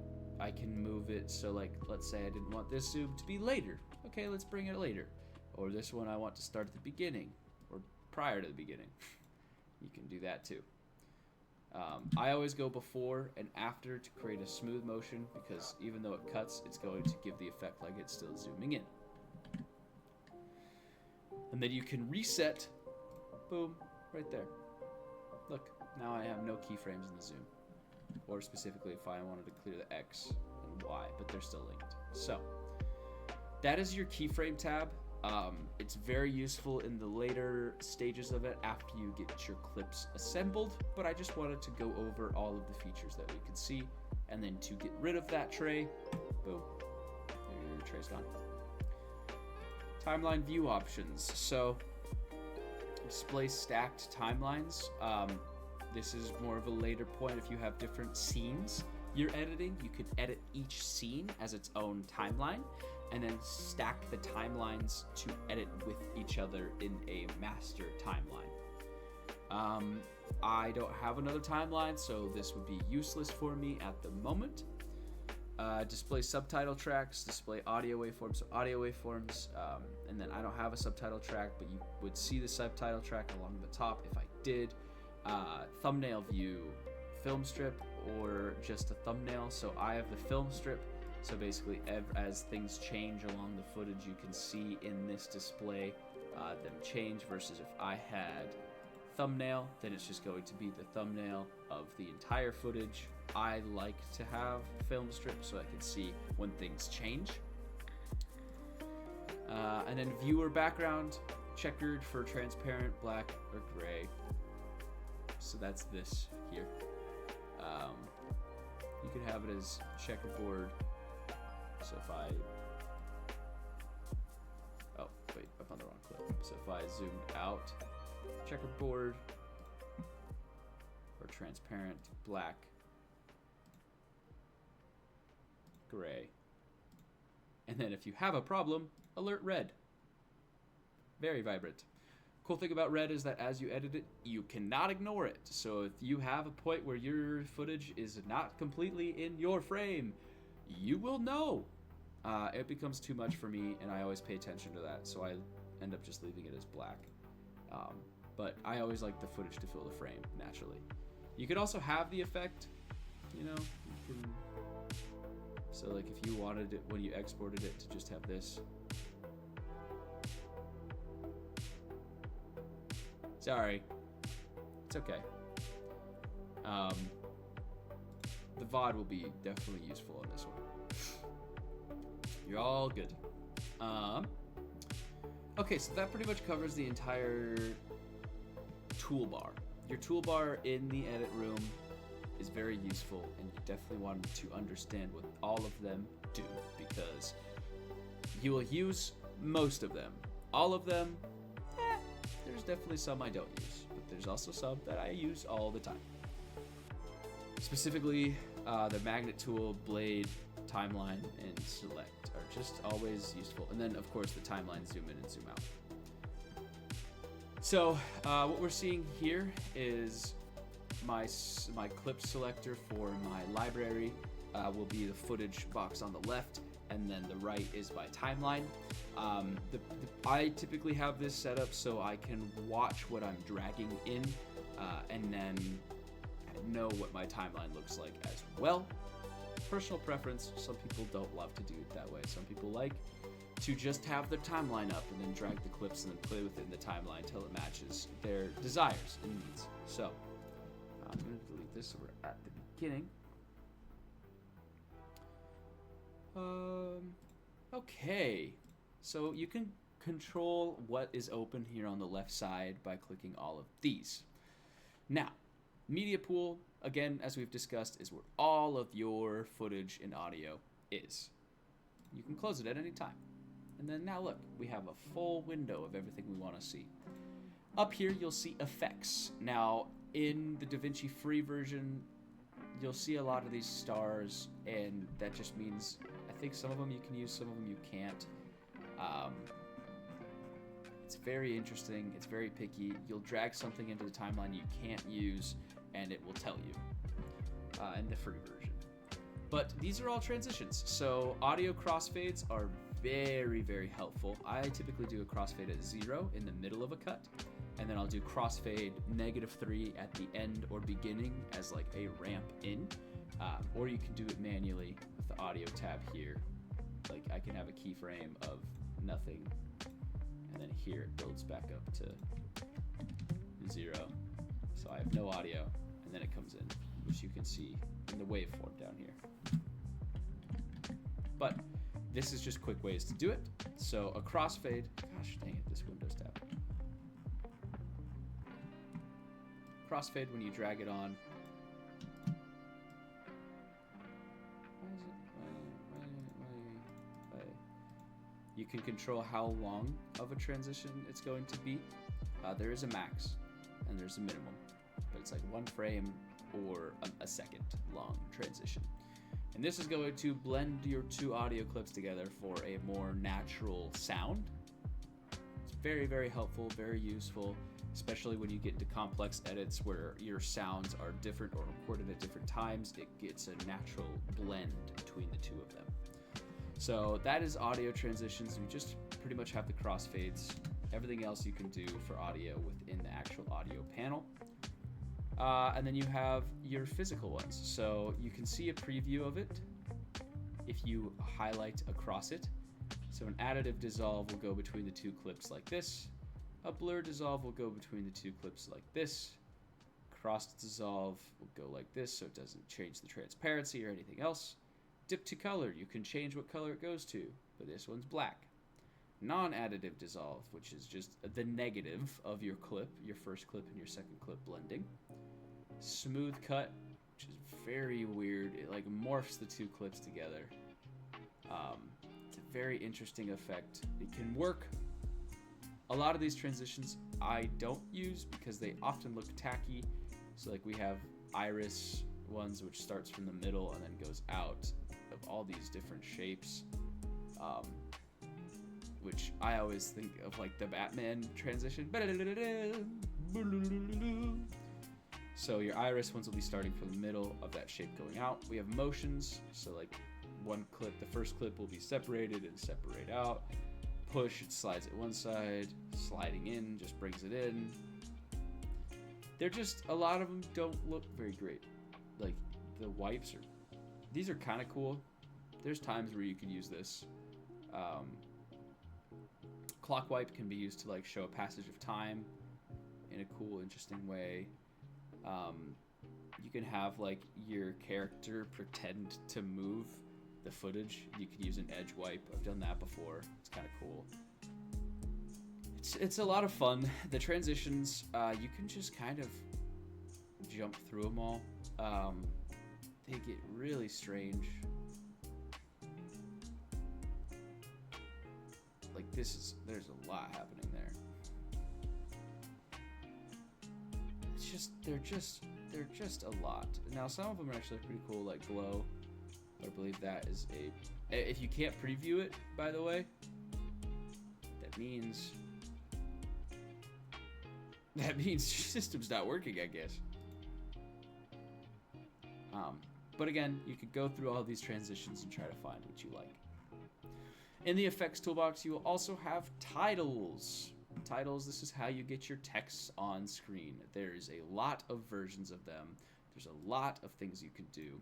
can move it, so like let's say I didn't want this zoom to be later. Okay, let's bring it later. Or this one I want to start at the beginning or prior to the beginning. You can do that too. I always go before and after to create a smooth motion, because even though it cuts, it's going to give the effect like it's still zooming in. And then you can reset, boom, right there. Look, now I have no keyframes in the zoom. Or specifically if I wanted to clear the X and Y, but they're still linked. So, that is your keyframe tab. It's very useful in the later stages of it after you get your clips assembled, but I just wanted to go over all of the features that we could see, and then to get rid of that tray, boom, there your tray's gone. Timeline view options. So display stacked timelines. This is more of a later point. If you have different scenes you're editing, you could edit each scene as its own timeline, and then stack the timelines to edit with each other in a master timeline. I don't have another timeline, so this would be useless for me at the moment. Display subtitle tracks, display audio waveforms, so audio waveforms, and then I don't have a subtitle track, but you would see the subtitle track along the top if I did. Thumbnail view, film strip, or just a thumbnail. So I have the film strip. So basically, as things change along the footage, you can see in this display them change, versus if I had thumbnail, then it's just going to be the thumbnail of the entire footage I like to have film strip so I can see when things change. And then viewer background, checkered for transparent, black, or gray. So that's this here. You could have it as checkerboard. So if I... Oh, wait, I'm on the wrong clip. So if I zoom out, checkerboard, or transparent, black, gray. And then if you have a problem, alert red. Very vibrant. Cool thing about red is that as you edit it, you cannot ignore it. So if you have a point where your footage is not completely in your frame, you will know. It becomes too much for me, and I always pay attention to that, so I end up just leaving it as black. But I always like the footage to fill the frame, naturally. You could also have the effect, you know, you can... So like if you wanted it, when you exported it, to just have this. Sorry. It's okay. The VOD will be definitely useful on this one. You're all good. Okay, so that pretty much covers the entire toolbar. Your toolbar in the edit room is very useful, and you definitely want to understand what all of them do, because you will use most of them. All of them, there's definitely some I don't use, but there's also some that I use all the time. Specifically, the magnet tool, blade, timeline, and select are just always useful. And then, of course, the timeline zoom in and zoom out. So what we're seeing here is my clip selector for my library will be the footage box on the left, and then the right is my timeline. I typically have this set up so I can watch what I'm dragging in and then know what my timeline looks like as well. Personal preference, some people don't love to do it that way. Some people like to just have their timeline up and then drag the clips and then play within the timeline until it matches their desires and needs. So I'm going to delete this so we're at the beginning. Okay, so you can control what is open here on the left side by clicking all of these. Now, media pool, again, as we've discussed, is where all of your footage and audio is. You can close it at any time. And then now look, we have a full window of everything we want to see. Up here, you'll see effects. Now, in the DaVinci free version, you'll see a lot of these stars, and that just means, I think some of them you can use, some of them you can't. It's very interesting, it's very picky. You'll drag something into the timeline you can't use, and it will tell you in the free version. But these are all transitions, so audio crossfades are very, very helpful. I typically do a crossfade at 0 in the middle of a cut, and then I'll do crossfade -3 at the end or beginning as like a ramp in, or you can do it manually with the audio tab here. Like I can have a keyframe of nothing, and then here it builds back up to 0. So I have no audio, and then it comes in, which you can see in the waveform down here. But this is just quick ways to do it. So a crossfade, gosh dang it, this Windows tab. Crossfade, when you drag it on. You can control how long of a transition it's going to be. There is a max and there's a minimum, but it's like 1 frame or a second long transition. And this is going to blend your 2 audio clips together for a more natural sound. It's very, very helpful, very useful, especially when you get into complex edits where your sounds are different or recorded at different times. It gets a natural blend between the 2 of them. So that is audio transitions. We just pretty much have the crossfades. Everything else you can do for audio within the actual audio panel. And then you have your physical ones. So you can see a preview of it if you highlight across it. So an additive dissolve will go between the 2 clips like this. A blur dissolve will go between the 2 clips like this. Cross dissolve will go like this, so it doesn't change the transparency or anything else. Dip to color, you can change what color it goes to, but this one's black. Non-additive dissolve, which is just the negative of your clip, your first clip and your second clip blending. Smooth cut, which is very weird. It like morphs the two clips together. It's a very interesting effect. It can work. A lot of these transitions I don't use because they often look tacky. So like we have iris ones, which starts from the middle and then goes out of all these different shapes. Which I always think of like the Batman transition. So your iris ones will be starting from the middle of that shape going out. We have motions, so like one clip, the first clip will be separated and separate out. Push, it slides it one side, sliding in just brings it in. They're just, a lot of them don't look very great. Like the wipes these are kind of cool. There's times where you can use this. Clock wipe can be used to like show a passage of time in a cool, interesting way. You can have like your character pretend to move the footage. You could use an edge wipe. I've done that before. It's kind of cool. It's a lot of fun. The transitions, you can just kind of jump through them all. They get really strange. Like there's a lot happening there. They're just a lot. Now some of them are actually pretty cool, like glow. I believe that is if you can't preview it, by the way, that means your system's not working, I guess. But again, you could go through all these transitions and try to find what you like. In the effects toolbox, you will also have titles. Titles, this is how you get your texts on screen. There's a lot of versions of them. There's a lot of things you can do.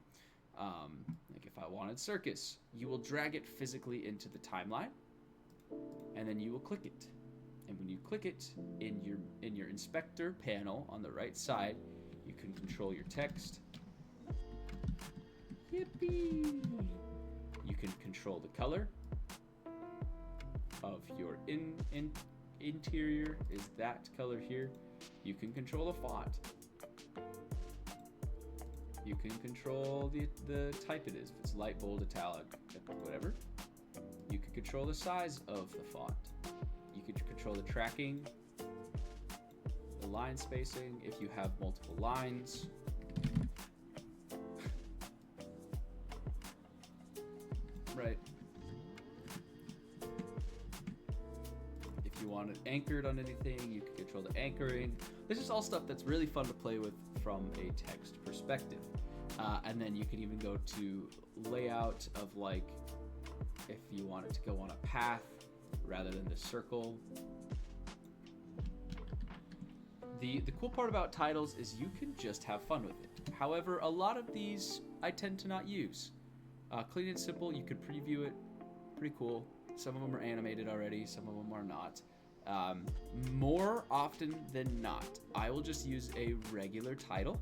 Like if I wanted circus, you will drag it physically into the timeline, and then you will click it. And when you click it in your inspector panel on the right side, you can control your text. Yippee! You can control the color of your interior is that color here. You can control the font. You can control the type it is. If it's light, bold, italic, whatever. You can control the size of the font. You can control the tracking, the line spacing, if you have multiple lines. Right. If you want it anchored on anything, you can control the anchoring. This is all stuff that's really fun to play with from a text perspective. And then you can even go to layout of like, if you want it to go on a path rather than the circle. The cool part about titles is you can just have fun with it. However, a lot of these I tend to not use. Clean and simple, you could preview it, pretty cool. Some of them are animated already, some of them are not. More often than not, I will just use a regular title.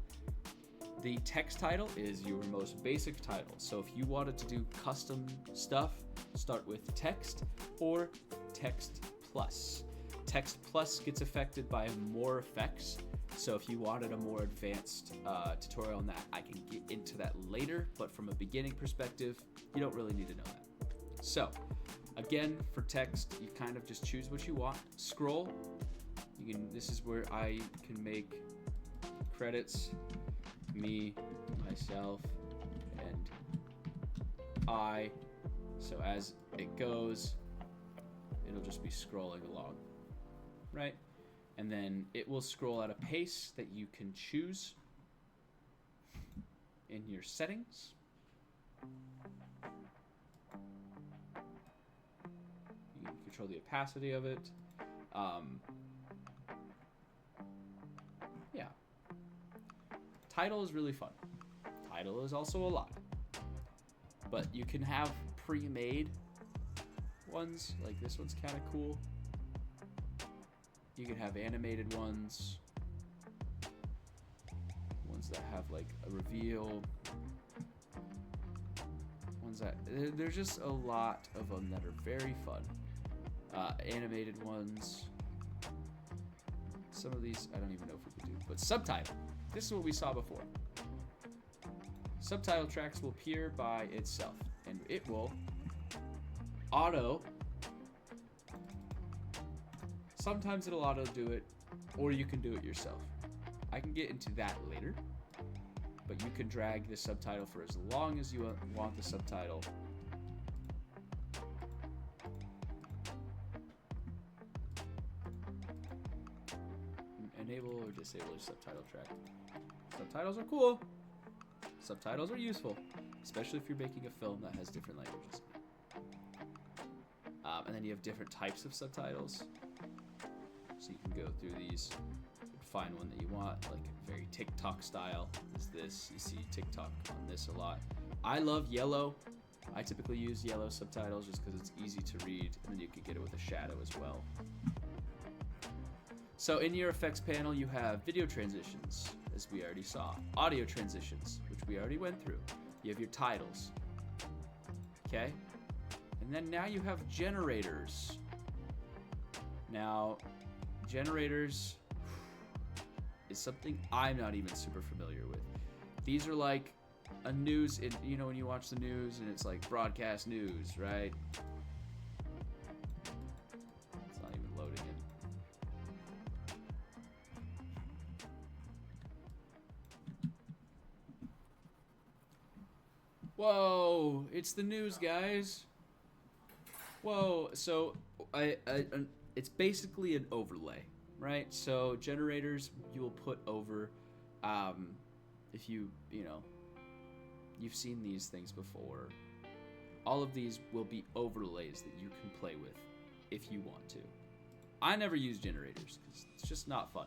The text title is your most basic title. So if you wanted to do custom stuff, start with text or text plus. Text plus gets affected by more effects. So if you wanted a more advanced tutorial on that, I can get into that later. But from a beginning perspective, you don't really need to know that. So again, for text, you kind of just choose what you want. Scroll. This is where I can make credits. Me, myself, and I. So as it goes, it'll just be scrolling along, right? And then it will scroll at a pace that you can choose in your settings. You can control the opacity of it. Yeah. Title is really fun. Title is also a lot. But you can have pre-made ones, like this one's kind of cool. You can have animated ones. ones that have like a reveal, ones that there's just a lot of them that are very fun. Animated ones. Some of these I don't even know if we could do, but subtitle. This is what we saw before. Subtitle tracks will appear by itself, and it will auto. Sometimes it'll auto do it, or you can do it yourself. I can get into that later, but you can drag the subtitle for as long as you want the subtitle. Enable or disable your subtitle track. Subtitles are cool. Subtitles are useful, especially if you're making a film that has different languages. And then you have different types of subtitles. So you can go through these, find one that you want, like very TikTok style is this. You see TikTok on this a lot. I love yellow. I typically use yellow subtitles just because it's easy to read, and then you can get it with a shadow as well. So in your effects panel, you have video transitions, as we already saw. Audio transitions, which we already went through. You have your titles. Okay? And then now you have generators. Now, generators is something I'm not even super familiar with. These are like a news, you know, when you watch the news and it's like broadcast news, right? It's not even loading it. Whoa, it's the news, guys. Whoa, so it's basically an overlay, right? So generators you will put over, if you know, you've seen these things before. All of these will be overlays that you can play with if you want to. I never use generators because it's just not fun.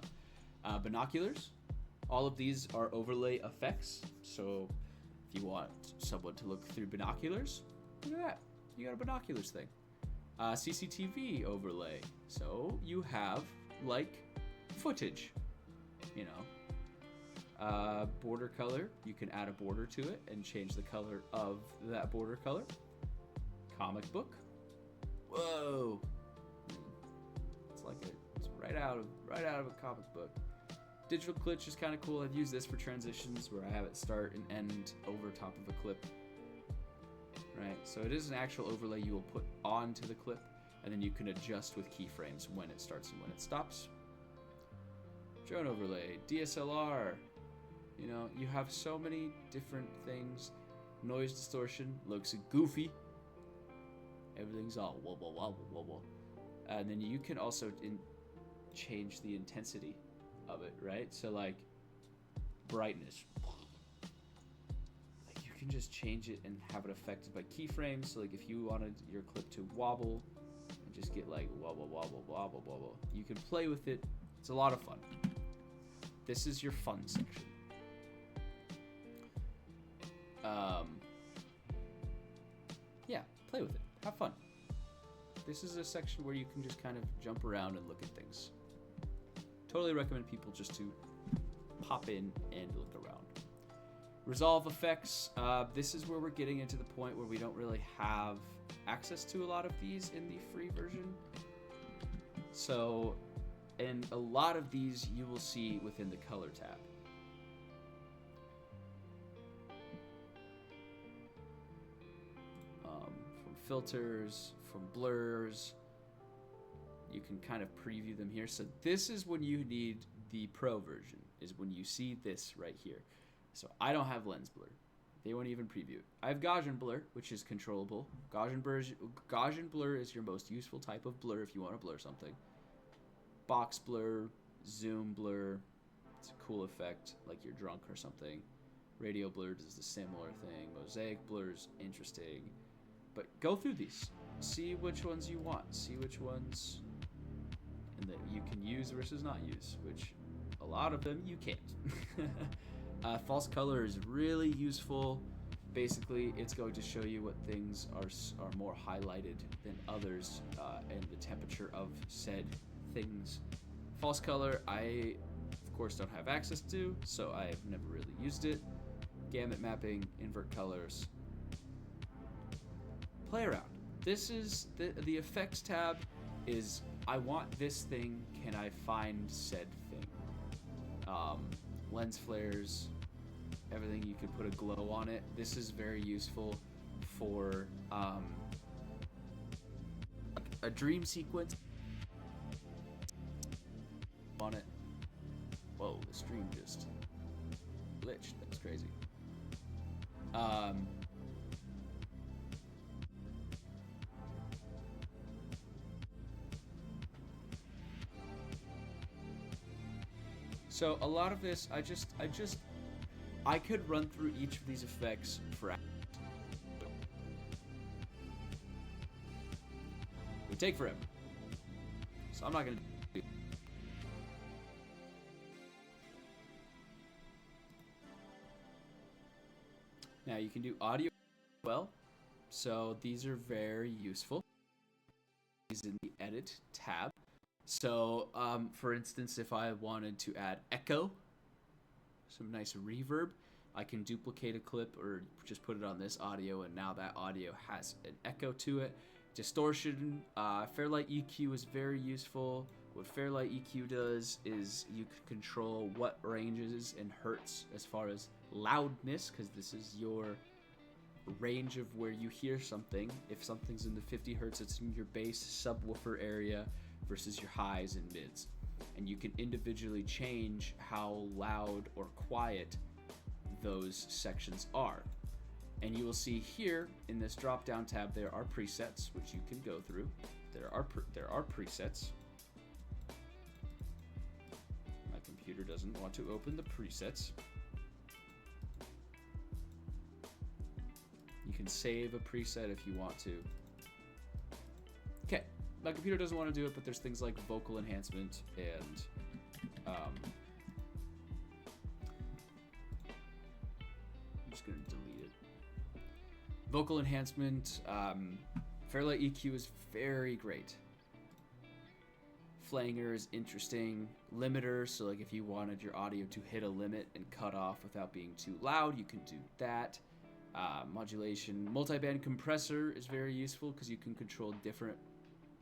Binoculars, all of these are overlay effects. So if you want someone to look through binoculars, look at that. You got a binoculars thing. CCTV overlay. So you have like footage, you know. Border color, you can add a border to it and change the color of that border color. Comic book. Whoa. It's like it's right out of a comic book. Digital glitch is kind of cool. I've used this for transitions where I have it start and end over top of a clip. Right, so it is an actual overlay you will put onto the clip, and then you can adjust with keyframes when it starts and when it stops. Drone overlay, DSLR, you know, you have so many different things. Noise distortion looks goofy. Everything's all wobble wobble wobble. And then you can also change the intensity of it, right? So like brightness. You can just change it and have it affected by keyframes. So like if you wanted your clip to wobble and just get like wobble wobble wobble wobble, you can play with it. It's a lot of fun. This is your fun section. Yeah, play with it. Have fun. This is a section where you can just kind of jump around and look at things. Totally recommend people just to pop in and look around. Resolve effects. This is where we're getting into the point where we don't really have access to a lot of these in the free version. So, and a lot of these you will see within the color tab. From filters, from blurs, you can kind of preview them here. So this is when you need the pro version, is when you see this right here. So I don't have lens blur. They won't even preview it. I have Gaussian blur, which is controllable. Gaussian blur is your most useful type of blur if you want to blur something. Box blur, zoom blur, it's a cool effect, like you're drunk or something. Radio blur does the similar thing. Mosaic blur is interesting. But go through these. See which ones you want. See which ones and that you can use versus not use, which a lot of them you can't. False color is really useful. Basically, it's going to show you what things are more highlighted than others, and the temperature of said things. False color, of course, don't have access to, so I've never really used it. Gamut mapping, invert colors. Play around. This is the effects tab is I want this thing, can I find said thing? Lens flares, everything, you could put a glow on it. This is very useful for a dream sequence on it. Whoa, the stream just glitched. That's crazy. So a lot of this, I could run through each of these effects for hours. It would take forever. So I'm not gonna do it. Now you can do audio as well. So these are very useful. These in the edit tab. So, for instance, if I wanted to add echo, some nice reverb, I can duplicate a clip or just put it on this audio, and now that audio has an echo to it. Distortion, Fairlight EQ is very useful. What Fairlight EQ does is you can control what ranges and hertz as far as loudness, because this is your range of where you hear something. If something's in the 50 hertz, it's in your bass subwoofer area versus your highs and mids. And you can individually change how loud or quiet those sections are. And you will see here in this drop down tab there are presets which you can go through. There are presets. My computer doesn't want to open the presets. You can save a preset if you want to. Okay, my computer doesn't want to do it, but there's things like vocal enhancement and I'm just gonna delete it. Vocal enhancement, Fairlight EQ is very great. Flanger is interesting. Limiter, so like if you wanted your audio to hit a limit and cut off without being too loud, you can do that. Modulation, multiband compressor is very useful because you can control different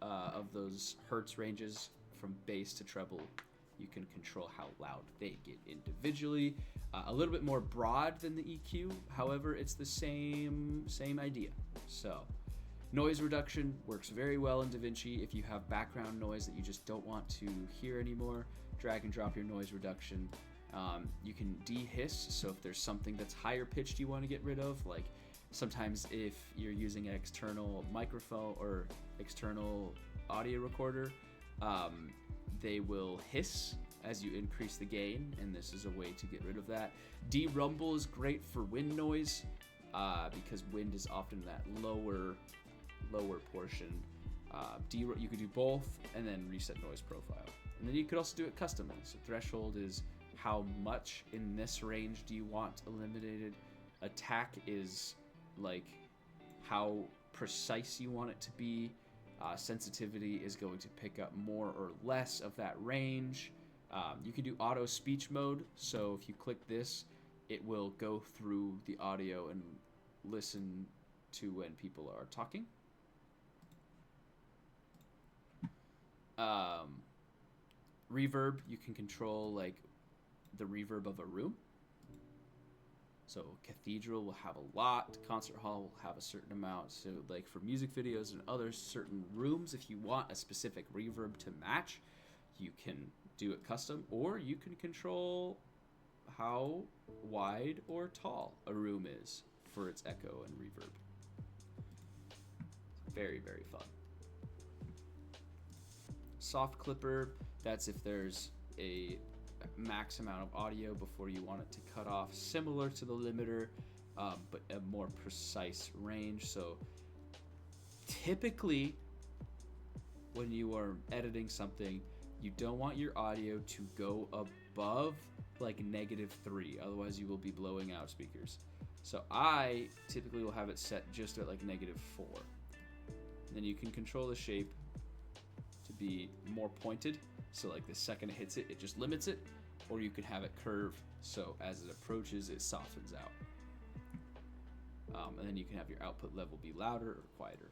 of those hertz ranges from bass to treble. You can control how loud they get individually. A little bit more broad than the EQ, however, it's the same idea. So, noise reduction works very well in DaVinci. If you have background noise that you just don't want to hear anymore, drag and drop your noise reduction. You can de-hiss, so if there's something that's higher pitched you want to get rid of, like sometimes if you're using an external microphone or external audio recorder, they will hiss as you increase the gain, and this is a way to get rid of that. De-rumble is great for wind noise, because wind is often that lower portion. You could do both, and then reset noise profile. And then you could also do it customly. So threshold is how much in this range do you want eliminated. Attack is like how precise you want it to be. Sensitivity is going to pick up more or less of that range. You can do auto speech mode, so if you click this, it will go through the audio and listen to when people are talking. Reverb, you can control like the reverb of a room. So cathedral will have a lot, concert hall will have a certain amount. So like for music videos and other certain rooms, if you want a specific reverb to match, you can do it custom, or you can control how wide or tall a room is for its echo and reverb. Very, very fun. Soft clipper, that's if there's a max amount of audio before you want it to cut off, similar to the limiter, but a more precise range. So typically when you are editing something, you don't want your audio to go above like -3, otherwise you will be blowing out speakers. So I typically will have it set just at like -4. And then you can control the shape to be more pointed, so like the second it hits it, it just limits it. or you can have it curve so as it approaches it softens out. And then you can have your output level be louder or quieter.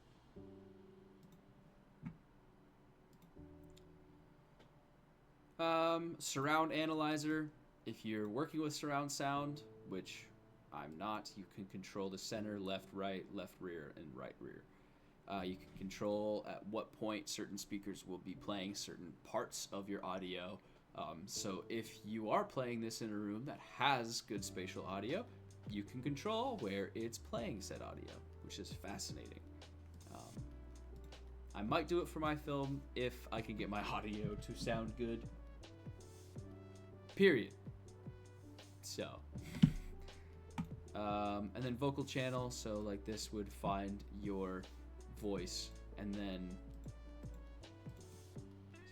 Surround analyzer. If you're working with surround sound, which I'm not, you can control the center, left, rear, and right rear. You can control at what point certain speakers will be playing certain parts of your audio. So if you are playing this in a room that has good spatial audio, you can control where it's playing said audio, which is fascinating. I might do it for my film if I can get my audio to sound good. Period. So, and then vocal channel. So like this would find your voice, and then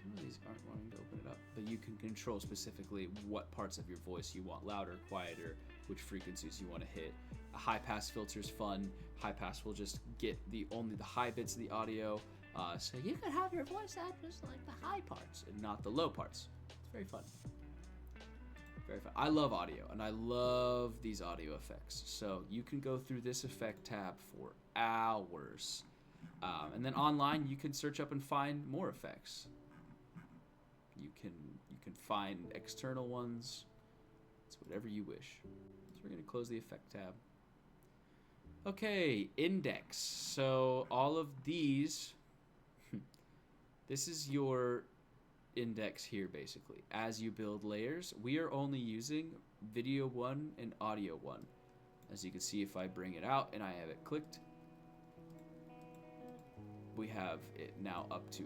some of these aren't wanting to open it up, but you can control specifically what parts of your voice you want louder, quieter, which frequencies you want to hit. A high pass filter is fun. High pass will just get only the high bits of the audio, so you can have your voice out just like the high parts and not the low parts. It's very fun. Very fun. I love audio, and I love these audio effects. So you can go through this effect tab for hours. And then online, you can search up and find more effects. You can find external ones. It's whatever you wish. So we're going to close the effect tab. Okay, index. So all of these, this is your index here basically. As you build layers, we are only using video 1 and audio 1. As you can see, if I bring it out and I have it clicked, we have it now up to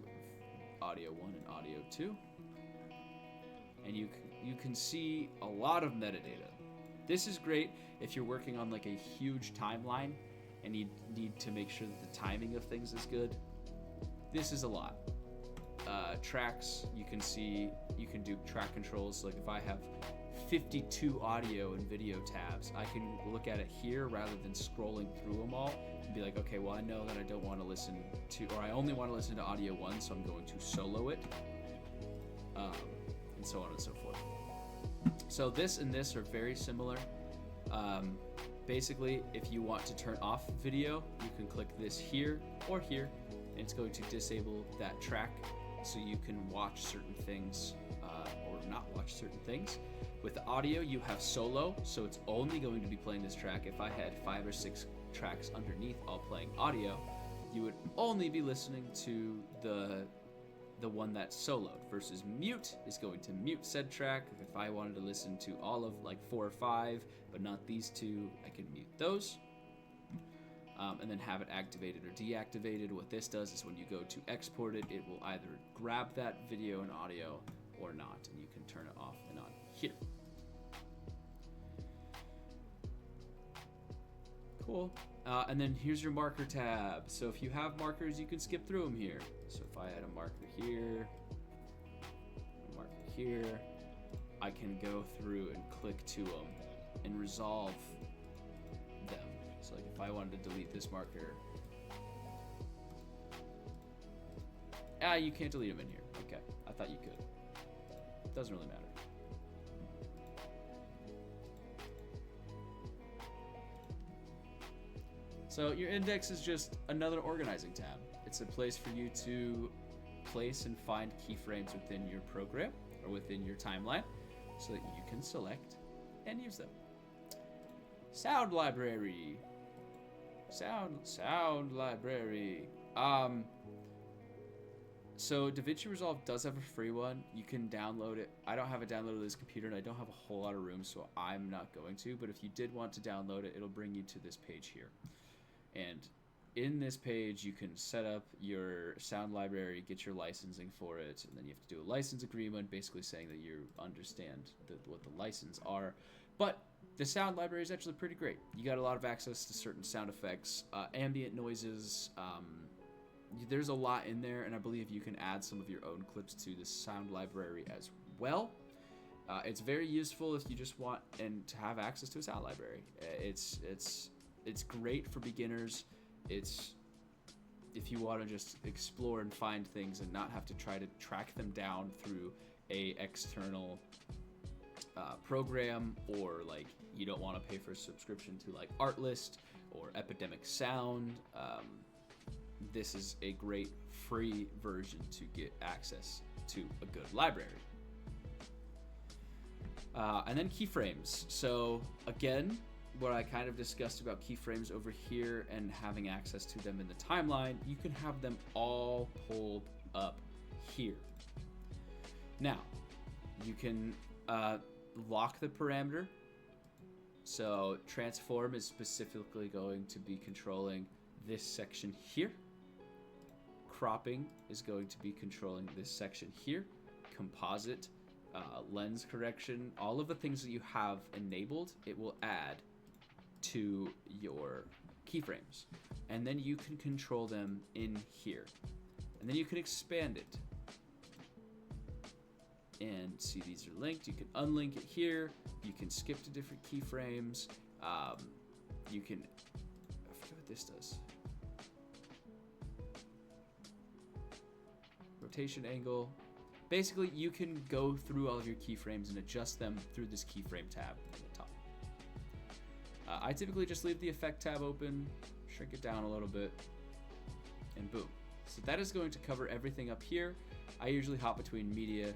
audio 1 and audio 2. And you can see a lot of metadata. This is great if you're working on like a huge timeline and you need to make sure that the timing of things is good. This is a lot. Tracks, you can see, you can do track controls. Like if I have 52 audio and video tabs, I can look at it here rather than scrolling through them all and be like, okay, well, I know that I don't want to listen to, or I only want to listen to audio 1, so I'm going to solo it, and so on and so forth. So this and this are very similar. Basically, if you want to turn off video, you can click this here or here, and it's going to disable that track so you can watch certain things or not watch certain things. With the audio, you have solo, so it's only going to be playing this track. If I had 5 or 6 tracks underneath all playing audio, you would only be listening to the one that's soloed, versus mute is going to mute said track. If I wanted to listen to all of like 4 or 5, but not these 2, I can mute those. And then have it activated or deactivated. What this does is when you go to export it, it will either grab that video and audio or not, and you can turn it off and on here. Cool. And then here's your marker tab. So if you have markers, you can skip through them here. So if I had a marker here, a marker here, I can go through and click to them and resolve them. So like if I wanted to delete this marker, you can't delete them in here. Okay, I thought you could. Doesn't really matter. So your index is just another organizing tab. It's a place for you to place and find keyframes within your program or within your timeline so that you can select and use them. Sound library. Sound library. So DaVinci Resolve does have a free one. You can download it. I don't have it downloaded to this computer, and I don't have a whole lot of room, so I'm not going to. But if you did want to download it, it'll bring you to this page here. And in this page, you can set up your sound library, get your licensing for it, and then you have to do a license agreement, basically saying that you understand what the license are. But the sound library is actually pretty great. You got a lot of access to certain sound effects, ambient noises. There's a lot in there, and I believe you can add some of your own clips to the sound library as well. It's very useful if you just want to have access to a sound library. It's great for beginners. It's if you want to just explore and find things and not have to try to track them down through a external program, or like you don't want to pay for a subscription to like Artlist or Epidemic Sound, this is a great free version to get access to a good library. And then keyframes. So again, what I kind of discussed about keyframes over here and having access to them in the timeline, you can have them all pulled up here. Now, you can lock the parameter. So transform is specifically going to be controlling this section here. Cropping is going to be controlling this section here. Composite, lens correction, all of the things that you have enabled, it will add to your keyframes. And then you can control them in here. And then you can expand it. And see, these are linked. You can unlink it here. You can skip to different keyframes. You can, I forget what this does. Rotation angle. Basically, you can go through all of your keyframes and adjust them through this keyframe tab at the top. I typically just leave the effect tab open, shrink it down a little bit, and boom. So that is going to cover everything up here. I usually hop between media,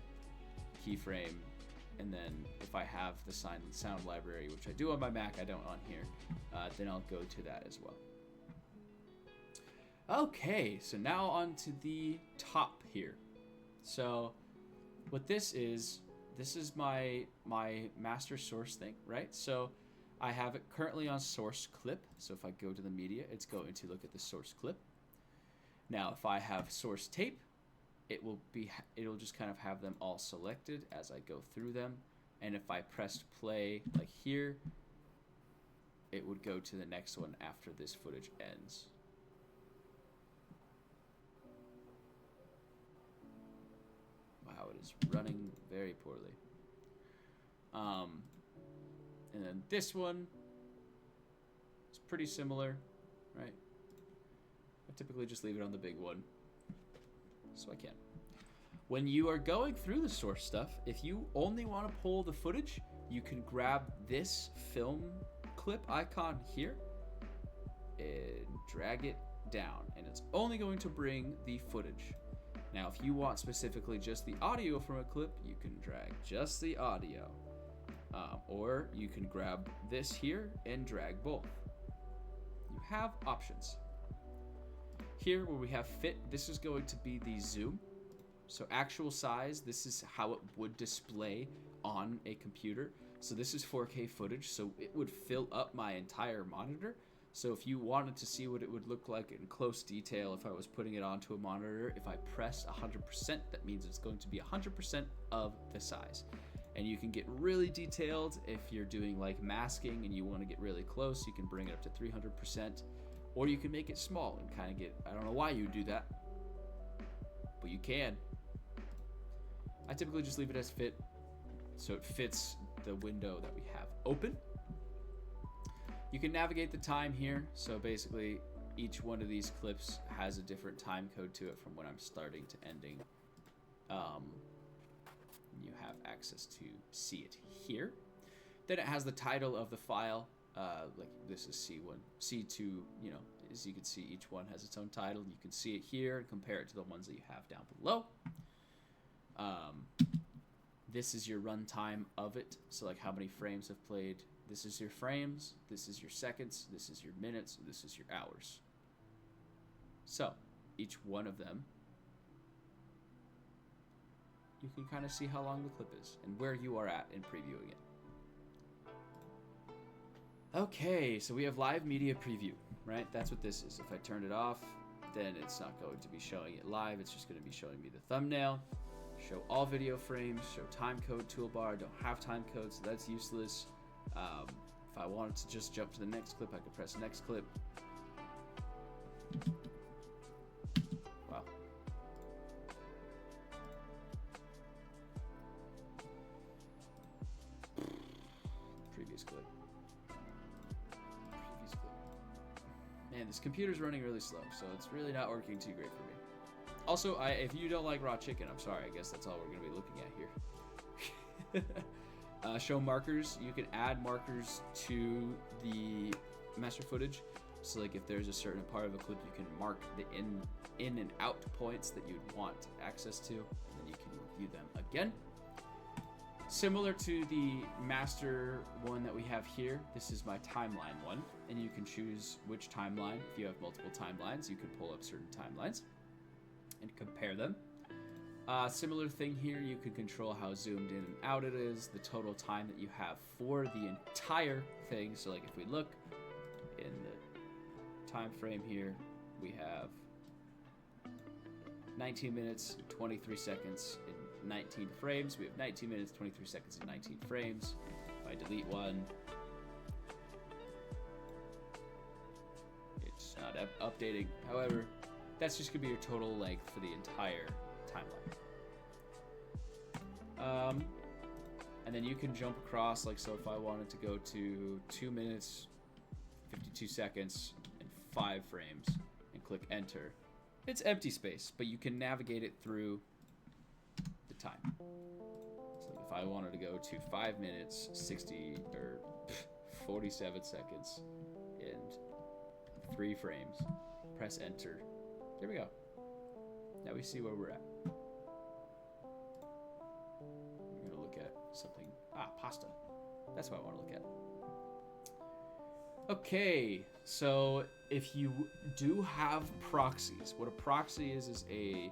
keyframe, and then if I have the sound library, which I do on my Mac, I don't on here, then I'll go to that as well. Okay, so now on to the top here. So what this is my master source thing, right? So I have it currently on source clip. So if I go to the media, it's going to look at the source clip. Now, if I have source tape, it'll just kind of have them all selected as I go through them. And if I pressed play like here, it would go to the next one after this footage ends. Wow, it is running very poorly. And then this one is pretty similar, right? I typically just leave it on the big one, so I can. When you are going through the source stuff, if you only want to pull the footage, you can grab this film clip icon here and drag it down, and it's only going to bring the footage. Now, if you want specifically just the audio from a clip, you can drag just the audio. Or you can grab this here and drag both. You have options. Here where we have fit, this is going to be the zoom. So actual size, this is how it would display on a computer. So this is 4K footage, so it would fill up my entire monitor. So if you wanted to see what it would look like in close detail if I was putting it onto a monitor, if I press 100%, that means it's going to be 100% of the size. And you can get really detailed if you're doing like masking and you want to get really close, you can bring it up to 300%, or you can make it small and kind of get, I don't know why you do that, but you can. I typically just leave it as fit, so it fits the window that we have open. You can navigate the time here, so basically each one of these clips has a different time code to it from when I'm starting to ending. You have access to see it here. Then it has the title of the file, like this is C1, C2, you know, as you can see, each one has its own title. You can see it here and compare it to the ones that you have down below. This is your runtime of it, so like how many frames have played. This is your frames, this is your seconds, this is your minutes, this is your hours. So each one of them, you can kind of see how long the clip is and where you are at in previewing it. Okay, so we have live media preview, right? That's what this is. If I turn it off, then it's not going to be showing it live. It's just going to be showing me the thumbnail. Show all video frames, show time code toolbar. I don't have time code, so that's useless. If I wanted to just jump to the next clip, I could press next clip. Wow. Previous clip. Man, this computer's running really slow, so it's really not working too great for me. Also, if you don't like raw chicken, I'm sorry. I guess that's all we're going to be looking at here. Show markers. You can add markers to the master footage. So like if there's a certain part of a clip, you can mark the in and out points that you'd want access to, and then you can review them again. Similar to the master one that we have here, this is my timeline one, and you can choose which timeline. If you have multiple timelines, you can pull up certain timelines and compare them. Similar thing here, you can control how zoomed in and out it is, the total time that you have for the entire thing. So like if we look in the time frame here, we have 19 minutes, 23 seconds, and 19 frames. We have 19 minutes, 23 seconds, and 19 frames. If I delete one, it's not updating. However, that's just gonna be your total length for the entire timeline. And then you can jump across, like so if I wanted to go to 2 minutes, 52 seconds, and 5 frames, and click enter, it's empty space, but you can navigate it through the time. So if I wanted to go to 5 minutes, 47 seconds, and 3 frames, press enter. There we go. Now we see where we're at. We're gonna look at something. Pasta. That's what I want to look at. Okay, so if you do have proxies, what a proxy is a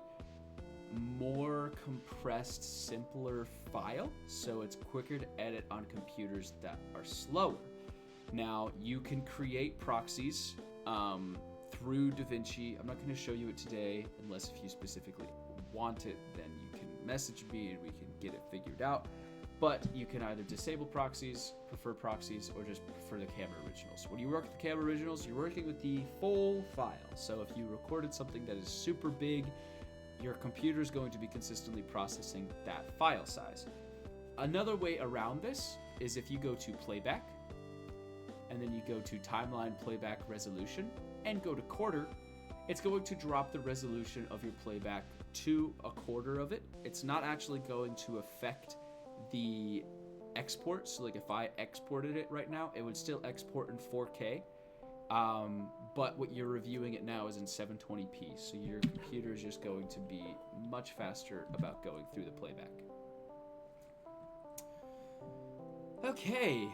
more compressed, simpler file, so it's quicker to edit on computers that are slower. Now, you can create proxies through DaVinci. I'm not going to show you it today, unless if you specifically want it, then you can message me and we can get it figured out. But you can either disable proxies, prefer proxies, or just prefer the camera originals. When you work with the camera originals, you're working with the full file. So if you recorded something that is super big, your computer is going to be consistently processing that file size. Another way around this is if you go to playback, and then you go to timeline playback resolution, and go to quarter, it's going to drop the resolution of your playback to a quarter of it. It's not actually going to affect the export. So like if I exported it right now, it would still export in 4K. But what you're reviewing it now is in 720p. So your computer is just going to be much faster about going through the playback. Okay,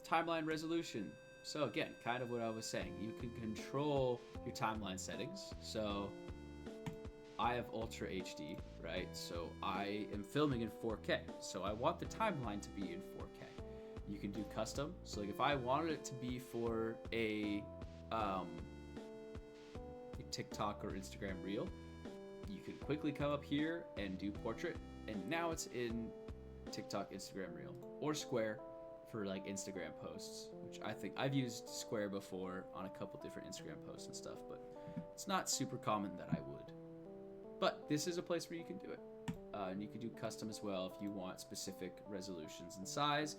timeline resolution. So again, kind of what I was saying, you can control your timeline settings. So I have Ultra HD, right? So I am filming in 4K. So I want the timeline to be in 4K. You can do custom. So like if I wanted it to be for a TikTok or Instagram reel, you can quickly come up here and do portrait. And now it's in TikTok, Instagram reel, or Square for like Instagram posts, which I think I've used Square before on a couple different Instagram posts and stuff, but it's not super common that I would. But this is a place where you can do it. And you can do custom as well if you want specific resolutions and size.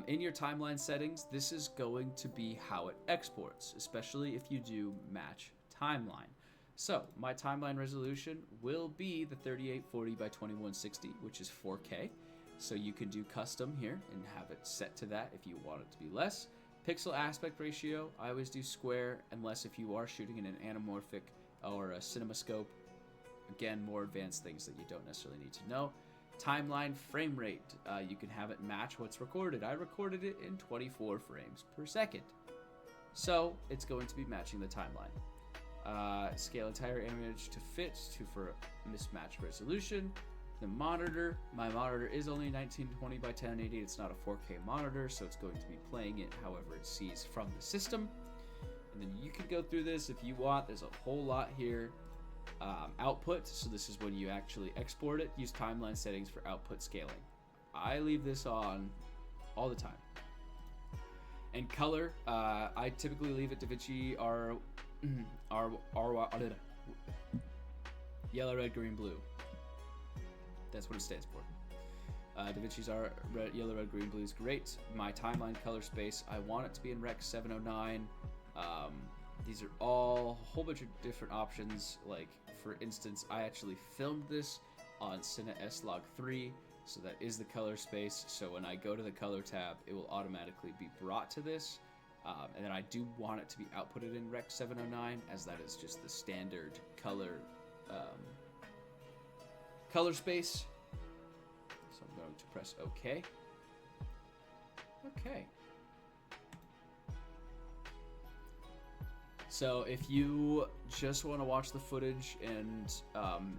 In your timeline settings, this is going to be how it exports, especially if you do match timeline. So my timeline resolution will be the 3840 by 2160, which is 4K. So you can do custom here and have it set to that if you want it to be less. Pixel aspect ratio, I always do square, unless if you are shooting in an anamorphic or a cinemascope. Again, more advanced things that you don't necessarily need to know. Timeline frame rate, you can have it match what's recorded. I recorded it in 24 frames per second. So it's going to be matching the timeline. Scale entire image to fit for mismatched resolution. The monitor, my monitor is only 1920 by 1080. It's not a 4K monitor, so it's going to be playing it however it sees from the system. And then you can go through this if you want. There's a whole lot here. Output, so this is when you actually export it. Use timeline settings for output scaling. I leave this on all the time. And color, I typically leave it DaVinci R yellow, red, green, blue. That's what it stands for. DaVinci's yellow, red, green, blue is great. My timeline color space, I want it to be in Rec 709. These are all a whole bunch of different options. Like for instance, I actually filmed this on Cine S-Log 3, So that is the color space. So when I go to the color tab, it will automatically be brought to this. And then I do want it to be outputted in Rec 709, as that is just the standard color color space. So I'm going to press OK. Okay. So if you just want to watch the footage and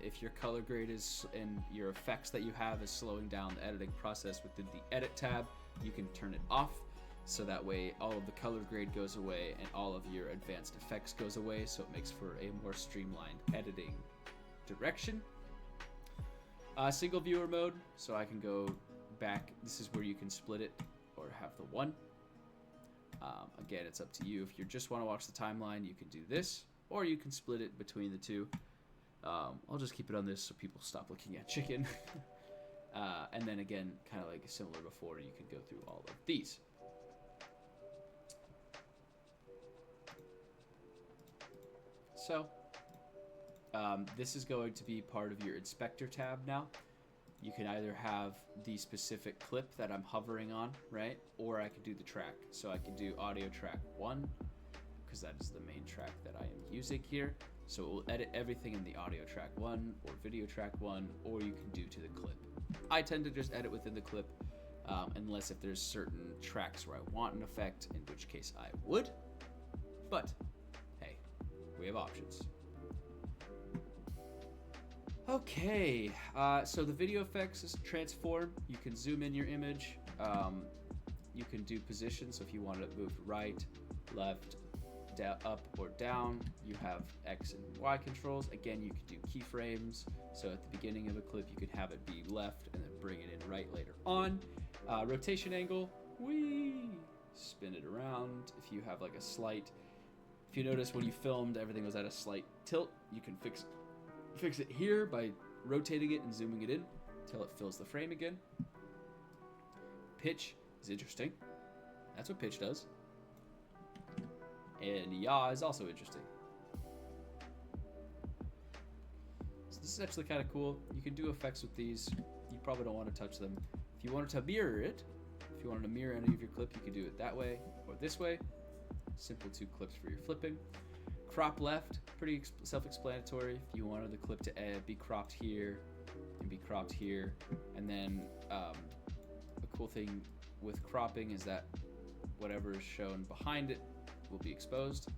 if your color grade is and your effects that you have is slowing down the editing process within the edit tab, you can turn it off. So that way all of the color grade goes away and all of your advanced effects goes away. So it makes for a more streamlined editing direction. Single viewer mode. So I can go back. This is where you can split it or have the one. Again, it's up to you. If you just want to watch the timeline, you can do this, or you can split it between the two. I'll just keep it on this so people stop looking at chicken. And then again, kind of like similar before, you can go through all of these. So, this is going to be part of your inspector tab now. You can either have the specific clip that I'm hovering on, right? Or I could do the track. So I can do audio track 1, because that is the main track that I am using here. So it will edit everything in the audio track 1 or video track 1, or you can do to the clip. I tend to just edit within the clip, unless if there's certain tracks where I want an effect, in which case I would. But, hey, we have options. Okay, so the video effects is transform. You can zoom in your image. You can do position, so if you want it moved right, left, down, up, or down, you have X and Y controls. Again, you can do keyframes. So at the beginning of a clip, you can have it be left and then bring it in right later on. Rotation angle, spin it around. If you have like a slight, if you notice when you filmed, everything was at a slight tilt, you can fix it here by rotating it and zooming it in until it fills the frame again. Pitch is interesting. That's what pitch does. And yaw is also interesting. So this is actually kind of cool. You can do effects with these. You probably don't want to touch them. If you wanted to mirror it, if you wanted to mirror any of your clip, you could do it that way or this way. Simple 2 clips for your flipping. Crop left, pretty self-explanatory. If you wanted the clip to be cropped here and be cropped here. And then a cool thing with cropping is that whatever is shown behind it will be exposed.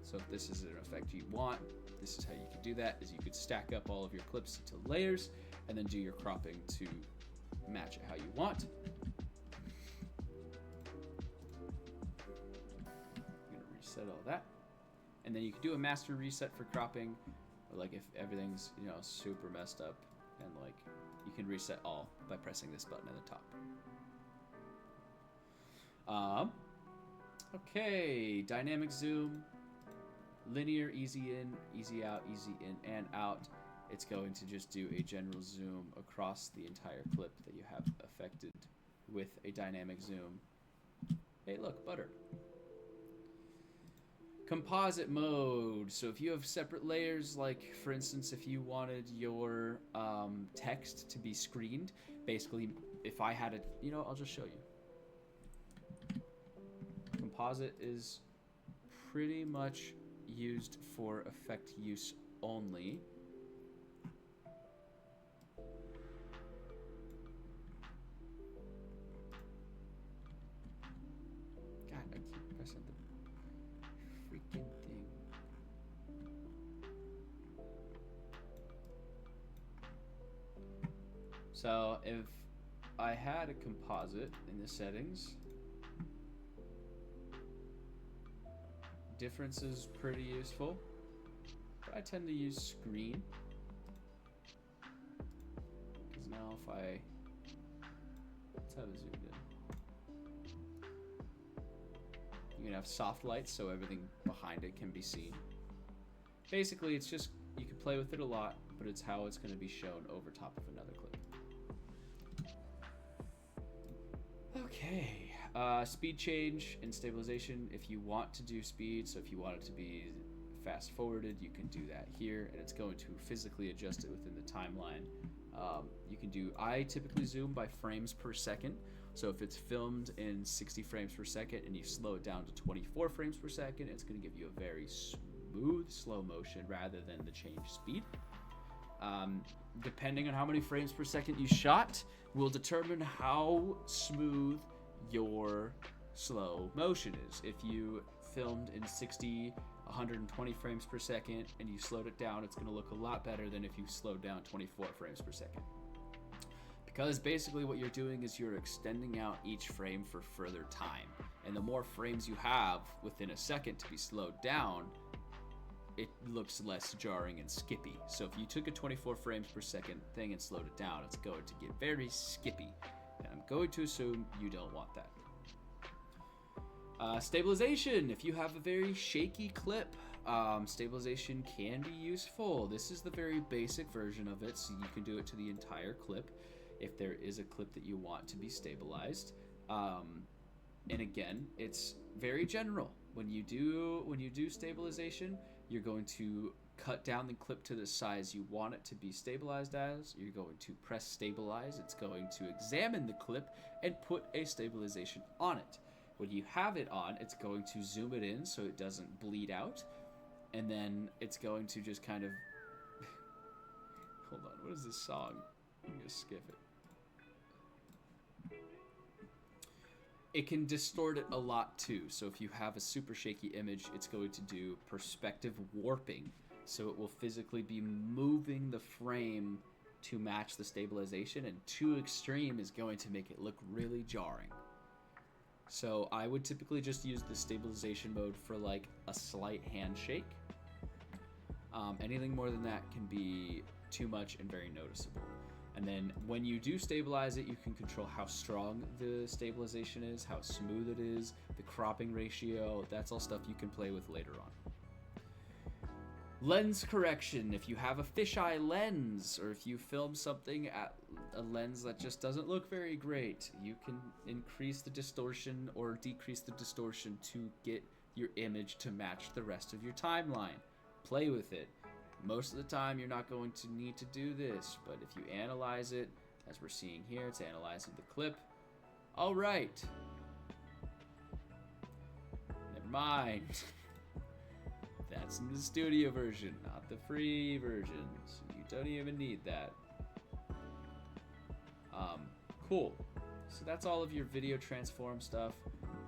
So if this is an effect you want, this is how you can do that, is you could stack up all of your clips into layers and then do your cropping to match it how you want. I'm gonna reset all that. And then you can do a master reset for cropping, or like if everything's, you know, super messed up, and like you can reset all by pressing this button at the top. Okay, dynamic zoom, linear, easy in, easy out, easy in and out. It's going to just do a general zoom across the entire clip that you have affected with a dynamic zoom. Hey, look, butter. Composite mode. So if you have separate layers, like for instance, if you wanted your text to be screened, basically, if I had it, you know, I'll just show you. Composite is pretty much used for effect use only. God, I keep pressing the freaking thing. So if I had a composite in the settings, difference is pretty useful, but I tend to use screen, because now if let's have it zoomed in. You can have soft lights so everything behind it can be seen. Basically, it's just, you can play with it a lot, but it's how it's going to be shown over top of another clip. Okay, speed change and stabilization if you want to do speed. So if you want it to be fast forwarded, you can do that here, and it's going to physically adjust it within the timeline. You can do, I typically zoom by frames per second. So if it's filmed in 60 frames per second and you slow it down to 24 frames per second, it's going to give you a very smooth slow motion rather than the change speed. Depending on how many frames per second you shot will determine how smooth your slow motion is. If you filmed in 60, 120 frames per second and you slowed it down, it's going to look a lot better than if you slowed down 24 frames per second. Because basically what you're doing is you're extending out each frame for further time. And the more frames you have within a second to be slowed down, it looks less jarring and skippy. So if you took a 24 frames per second thing and slowed it down, it's going to get very skippy. And I'm going to assume you don't want that. Stabilization. If you have a very shaky clip, stabilization can be useful. This is the very basic version of it, so you can do it to the entire clip if there is a clip that you want to be stabilized. And again, it's very general. When you do stabilization, you're going to cut down the clip to the size you want it to be stabilized as. You're going to press stabilize. It's going to examine the clip and put a stabilization on it. When you have it on, it's going to zoom it in so it doesn't bleed out. And then it's going to just kind of... Hold on, what is this song? I'm going to skip it. It can distort it a lot too. So if you have a super shaky image, it's going to do perspective warping. So it will physically be moving the frame to match the stabilization, and too extreme is going to make it look really jarring. So I would typically just use the stabilization mode for like a slight handshake. Anything more than that can be too much and very noticeable. And then when you do stabilize it, you can control how strong the stabilization is, how smooth it is, the cropping ratio. That's all stuff you can play with later on. Lens correction. If you have a fisheye lens, or if you film something at a lens that just doesn't look very great, you can increase the distortion or decrease the distortion to get your image to match the rest of your timeline. Play with it. Most of the time you're not going to need to do this, but if you analyze it, as we're seeing here, it's analyzing the clip. All right. Never mind. That's in the studio version, not the free version, so you don't even need that. Cool. So that's all of your video transform stuff.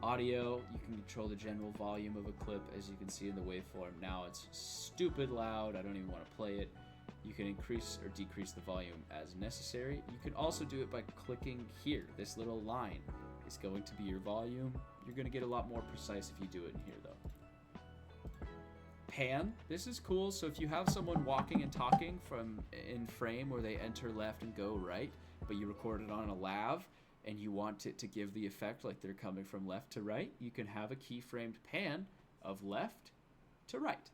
Audio, you can control the general volume of a clip, as you can see in the waveform. Now it's stupid loud, I don't even want to play it. You can increase or decrease the volume as necessary. You can also do it by clicking here. This little line is going to be your volume. You're going to get a lot more precise if you do it in here though. Pan, this is cool. So if you have someone walking and talking from in frame where they enter left and go right, but you record it on a lav, and you want it to give the effect like they're coming from left to right, you can have a keyframed pan of left to right.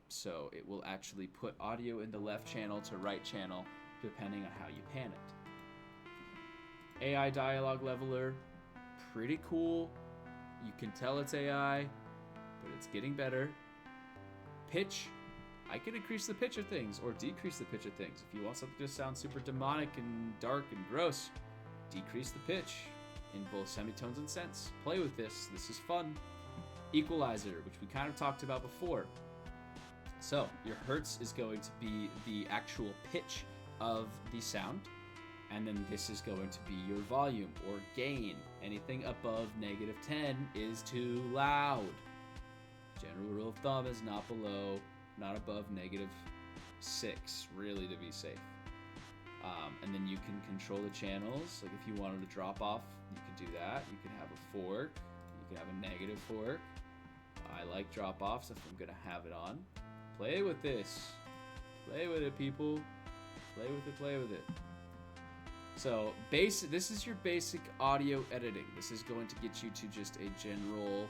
So it will actually put audio in the left channel to right channel depending on how you pan it. AI dialogue leveler, pretty cool. You can tell it's AI, but it's getting better. Pitch, I can increase the pitch of things or decrease the pitch of things. If you want something to sound super demonic and dark and gross, decrease the pitch in both semitones and cents. Play with this. This is fun. Equalizer, which we kind of talked about before. So your hertz is going to be the actual pitch of the sound, and then this is going to be your volume or gain. Anything above -10 is too loud. General rule of thumb is not above -6, really, to be safe. And then you can control the channels. Like if you wanted to drop off, you could do that. You can have a fork. You can have a negative fork. I like drop offs if I'm gonna have it on. Play with this. Play with it, people. Play with it, play with it. So this is your basic audio editing. This is going to get you to just a general,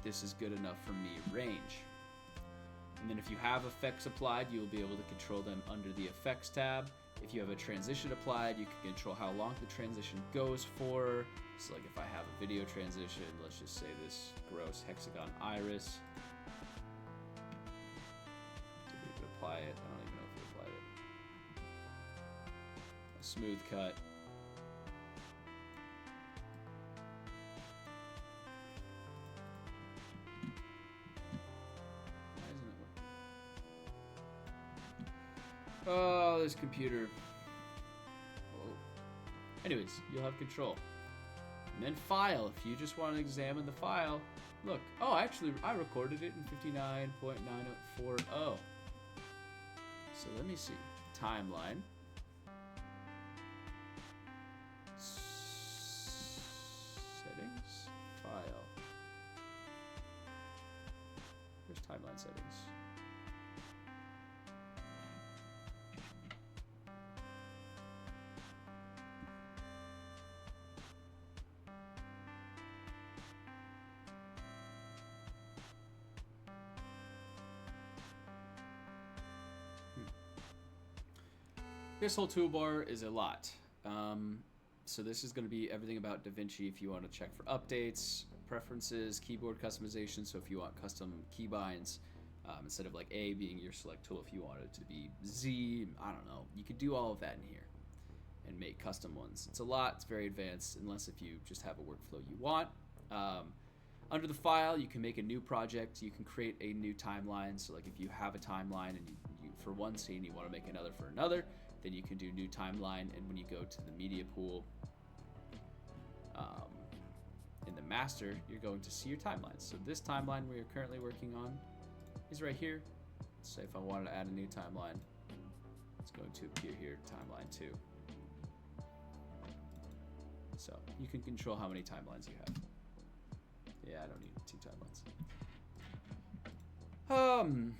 this is good enough for me range. And then if you have effects applied, you'll be able to control them under the effects tab. If you have a transition applied, you can control how long the transition goes for. So like if I have a video transition, let's just say this gross hexagon iris. apply it. I don't even know if he applied it. A smooth cut. Why isn't it working? Oh, this computer. Oh. Anyways, you'll have control. And then file, if you just want to examine the file. Look, oh, actually, I recorded it in 59.940. So let me see. Timeline. Settings. File. Where's timeline settings? This whole toolbar is a lot. So this is going to be everything about DaVinci if you want to check for updates, preferences, keyboard customization. So if you want custom keybinds, instead of like A being your select tool, if you want it to be Z, I don't know. You could do all of that in here and make custom ones. It's a lot. It's very advanced, unless if you just have a workflow you want. Under the file, you can make a new project. You can create a new timeline. So like if you have a timeline and you for one scene, you want to make another for another, then you can do new timeline. And when you go to the media pool in the master, you're going to see your timelines. So this timeline we are currently working on is right here. Let's say if I wanted to add a new timeline, it's going to appear here, timeline 2. So you can control how many timelines you have. Yeah, I don't need 2 timelines.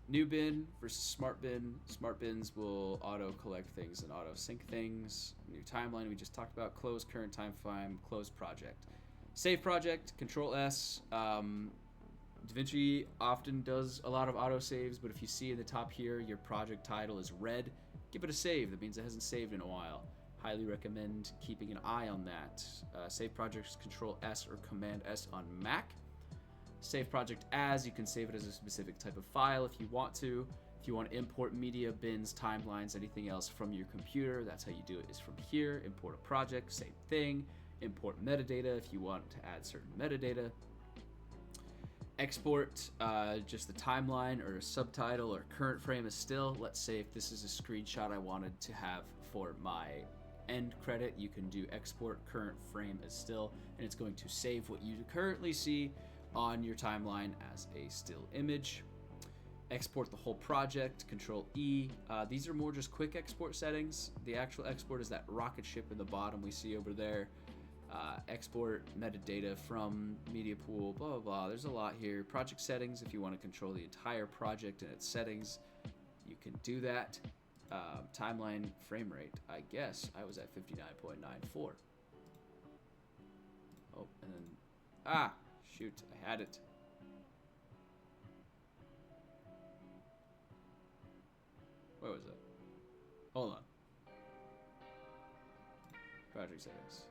New bin versus smart bin. Smart bins will auto collect things and auto sync things. New timeline we just talked about. Close current time frame. Close project. Save project. Control S. DaVinci often does a lot of auto saves, but if you see in the top here your project title is red, give it a save. That means it hasn't saved in a while. Highly recommend keeping an eye on that. Save projects, Control S or Command S on Mac. Save project as, you can save it as a specific type of file if you want to. If you want to import media, bins, timelines, anything else from your computer, that's how you do it, is from here. Import a project, same thing. Import metadata if you want to add certain metadata. Export just the timeline or a subtitle or current frame as still. Let's say if this is a screenshot I wanted to have for my end credit, you can do export current frame as still, and it's going to save what you currently see on your timeline as a still image. Export the whole project, Control E. These are more just quick export settings. The actual export is that rocket ship in the bottom we see over there. Export metadata from media pool, blah, blah, blah. There's a lot here. Project settings, if you want to control the entire project and its settings, you can do that. Timeline frame rate, I guess I was at 59.94. Oh, and then, shoot, I had it. Where was it? Hold on. Project settings.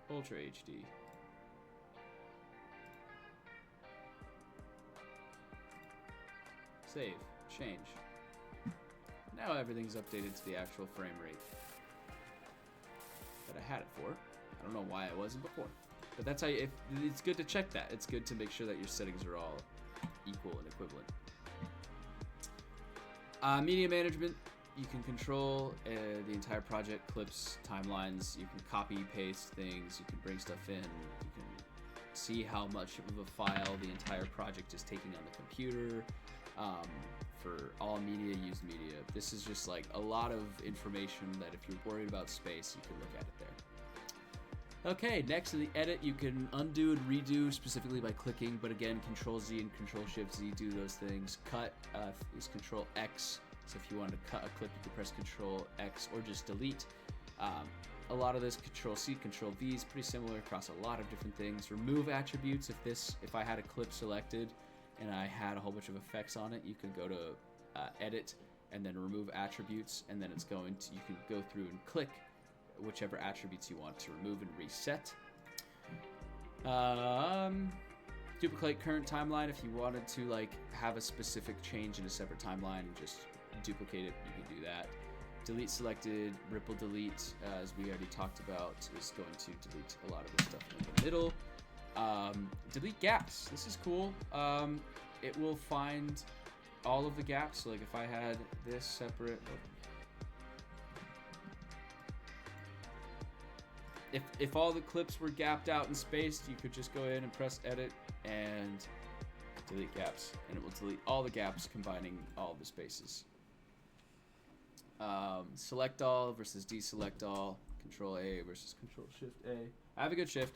Ultra HD. Save. Change. Now everything's updated to the actual frame rate that I had it for. I don't know why it wasn't before. But that's how you, it's good to check that. It's good to make sure that your settings are all equal and equivalent. Media management. You can control the entire project, clips, timelines. You can copy, paste things. You can bring stuff in. You can see how much of a file the entire project is taking on the computer. For all media, used media. This is just like a lot of information that if you're worried about space, you can look at it there. Okay, next in the edit, you can undo and redo specifically by clicking, but again, Control Z and Control Shift Z do those things. Cut is Control X. So if you want to cut a clip, you can press Control X or just delete. A lot of this Control C, Control V is pretty similar across a lot of different things. Remove attributes. If I had a clip selected and I had a whole bunch of effects on it, you can go to Edit and then Remove Attributes, and then it's going to, you can go through and click whichever attributes you want to remove and reset. Duplicate current timeline. If you wanted to like have a specific change in a separate timeline and just duplicate it, you can do that. Delete selected, ripple delete, as we already talked about, is going to delete a lot of the stuff in the middle. Delete gaps. This is cool. It will find all of the gaps. So like if I had this separate, if all the clips were gapped out and spaced, you could just go in and press edit and delete gaps, and it will delete all the gaps, combining all the spaces. Select all versus deselect all, Control A versus Control Shift A. I have a good shift.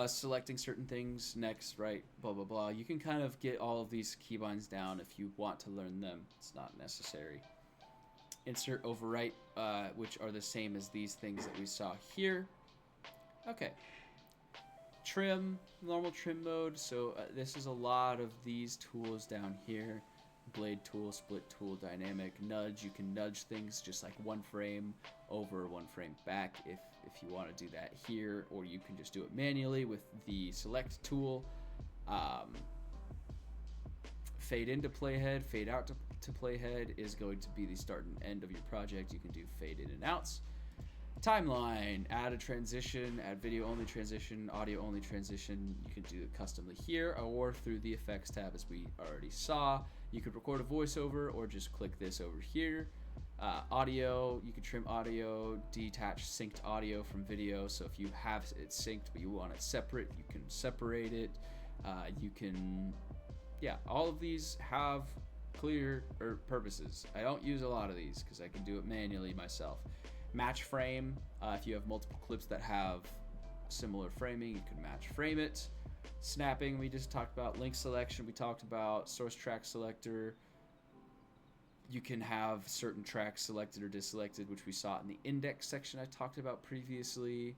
Selecting certain things, next, right, blah, blah, blah. You can kind of get all of these keybinds down if you want to learn them. It's not necessary. Insert, overwrite, which are the same as these things that we saw here. Okay. Trim, normal trim mode. So this is a lot of these tools down here. Blade tool, split tool, dynamic, nudge. You can nudge things just like one frame over, one frame back if you want to do that here, or you can just do it manually with the select tool. Fade into playhead, fade out to playhead is going to be the start and end of your project. You can do fade in and outs. Timeline, add a transition, add video only transition, audio only transition. You can do it customly here or through the effects tab, as we already saw. You could record a voiceover or just click this over here. Audio, you can trim audio, detach synced audio from video. So if you have it synced but you want it separate, you can separate it. You can, yeah, all of these have clear purposes. I don't use a lot of these because I can do it manually myself. Match frame, if you have multiple clips that have similar framing, you can match frame it. Snapping, we just talked about. Link selection, we talked about. Source track selector, you can have certain tracks selected or deselected, which we saw in the index section I talked about previously.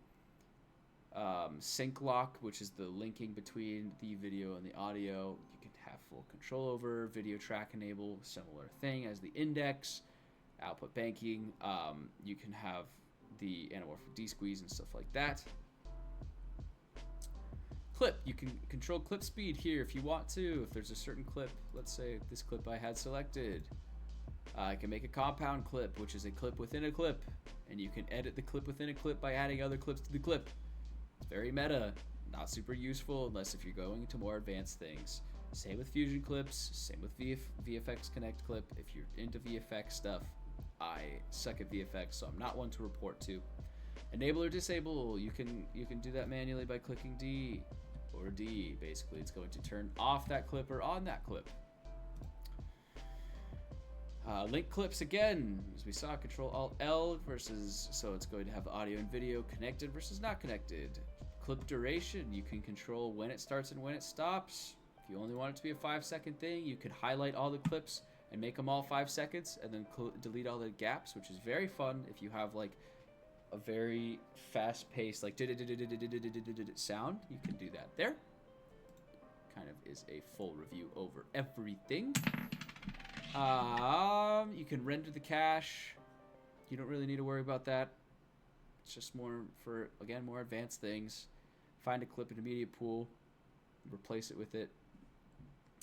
Sync lock, which is the linking between the video and the audio, you can have full control over. Video track enable, similar thing as the index. Output banking, you can have the anamorphic desqueeze and stuff like that. Clip, you can control clip speed here if you want to. If there's a certain clip, let's say this clip I had selected, I can make a compound clip, which is a clip within a clip, and you can edit the clip within a clip by adding other clips to the clip. It's very meta, not super useful unless if you're going into more advanced things. Same with Fusion clips, same with VFX Connect clip. If you're into VFX stuff, I suck at VFX, so I'm not one to report to. Enable or disable, you can do that manually by clicking D or D. Basically, it's going to turn off that clip or on that clip. Link clips again, as we saw, Control Alt L versus, so it's going to have audio and video connected versus not connected. Clip duration, you can control when it starts and when it stops. If you only want it to be a 5-second thing, you could highlight all the clips and make them all 5 seconds and then delete all the gaps, which is very fun if you have like a very fast-paced like sound. You can do that there. Kind of is a full review over everything. You can render the cache. You don't really need to worry about that. It's just more for, again, more advanced things. Find a clip in a media pool, replace it with it.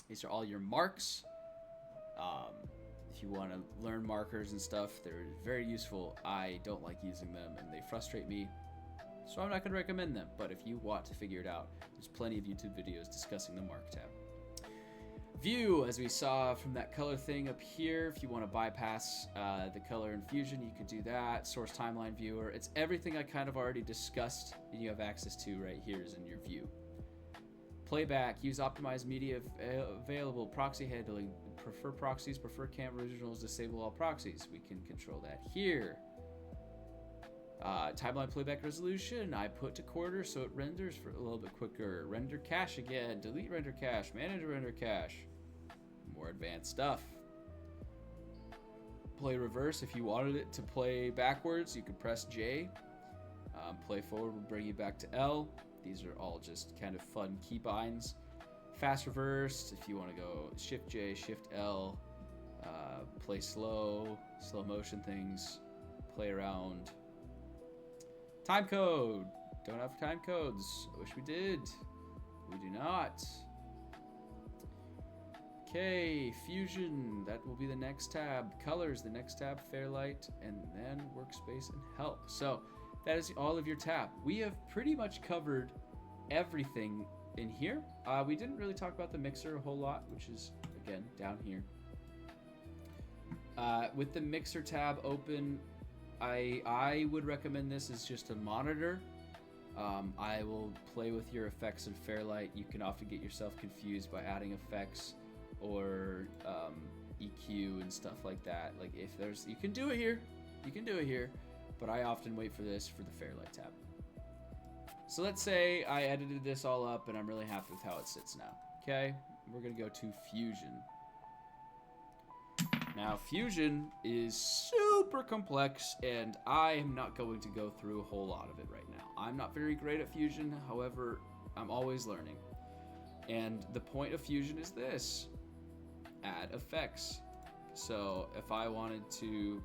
These are all your marks. If you want to learn markers and stuff, they're very useful. I don't like using them and they frustrate me, so I'm not going to recommend them. But if you want to figure it out, there's plenty of YouTube videos discussing the mark tab. View, as we saw from that color thing up here, if you want to bypass the color in Fusion, you could do that. Source timeline viewer, it's everything I kind of already discussed and you have access to right here is in your view. Playback, use optimized media available, proxy handling, prefer proxies, prefer camp originals, disable all proxies. We can control that here. Timeline playback resolution, I put to quarter so it renders for a little bit quicker. Render cache again, delete render cache, manage render cache. More advanced stuff. Play reverse, if you wanted it to play backwards, you could press J. Play forward will bring you back to L. These are all just kind of fun keybinds. Fast reverse, if you want to go Shift J, Shift L. Play slow motion things. Play around. Time code. Don't have time codes. I wish we did. We do not. Okay, Fusion, that will be the next tab. Colors, the next tab, Fairlight, and then Workspace and Help. So that is all of your tab. We have pretty much covered everything in here. We didn't really talk about the mixer a whole lot, which is, again, down here. With the mixer tab open, I would recommend this as just a monitor. I will play with your effects in Fairlight. You can often get yourself confused by adding effects or EQ and stuff like that. Like if there's, you can do it here, but I often wait for this for the Fairlight tab. So let's say I edited this all up and I'm really happy with how it sits now. Okay, we're gonna go to Fusion. Now Fusion is super complex and I am not going to go through a whole lot of it right now. I'm not very great at Fusion, however, I'm always learning. And the point of Fusion is this: add effects. So if I wanted to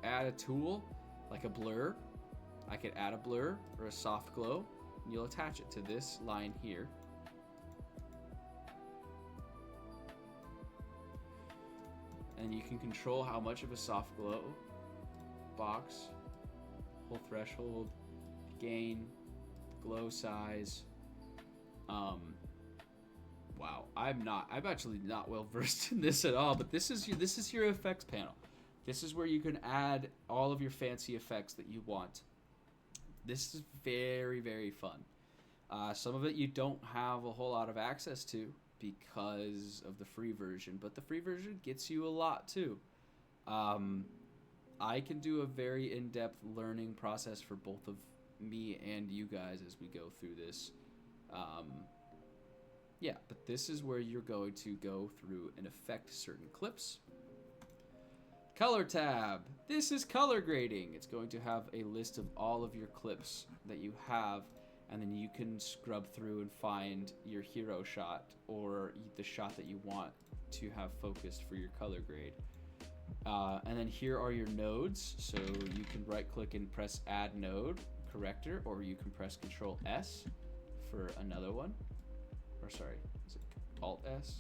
add a tool like a blur, I could add a blur or a soft glow, and you'll attach it to this line here. And you can control how much of a soft glow, box, whole threshold, gain, glow size. Wow, I'm actually not well versed in this at all, but this is your effects panel. This is where you can add all of your fancy effects that you want. This is very, very fun. Some of it you don't have a whole lot of access to because of the free version, but the free version gets you a lot too. I can do a very in-depth learning process for both of me and you guys as we go through this. Yeah, but this is where you're going to go through and affect certain clips. Color tab. This is color grading. It's going to have a list of all of your clips that you have, and then you can scrub through and find your hero shot or the shot that you want to have focused for your color grade. And then here are your nodes. So you can right click and press add node corrector, or you can press Control S for another one. Or sorry, is it Alt S?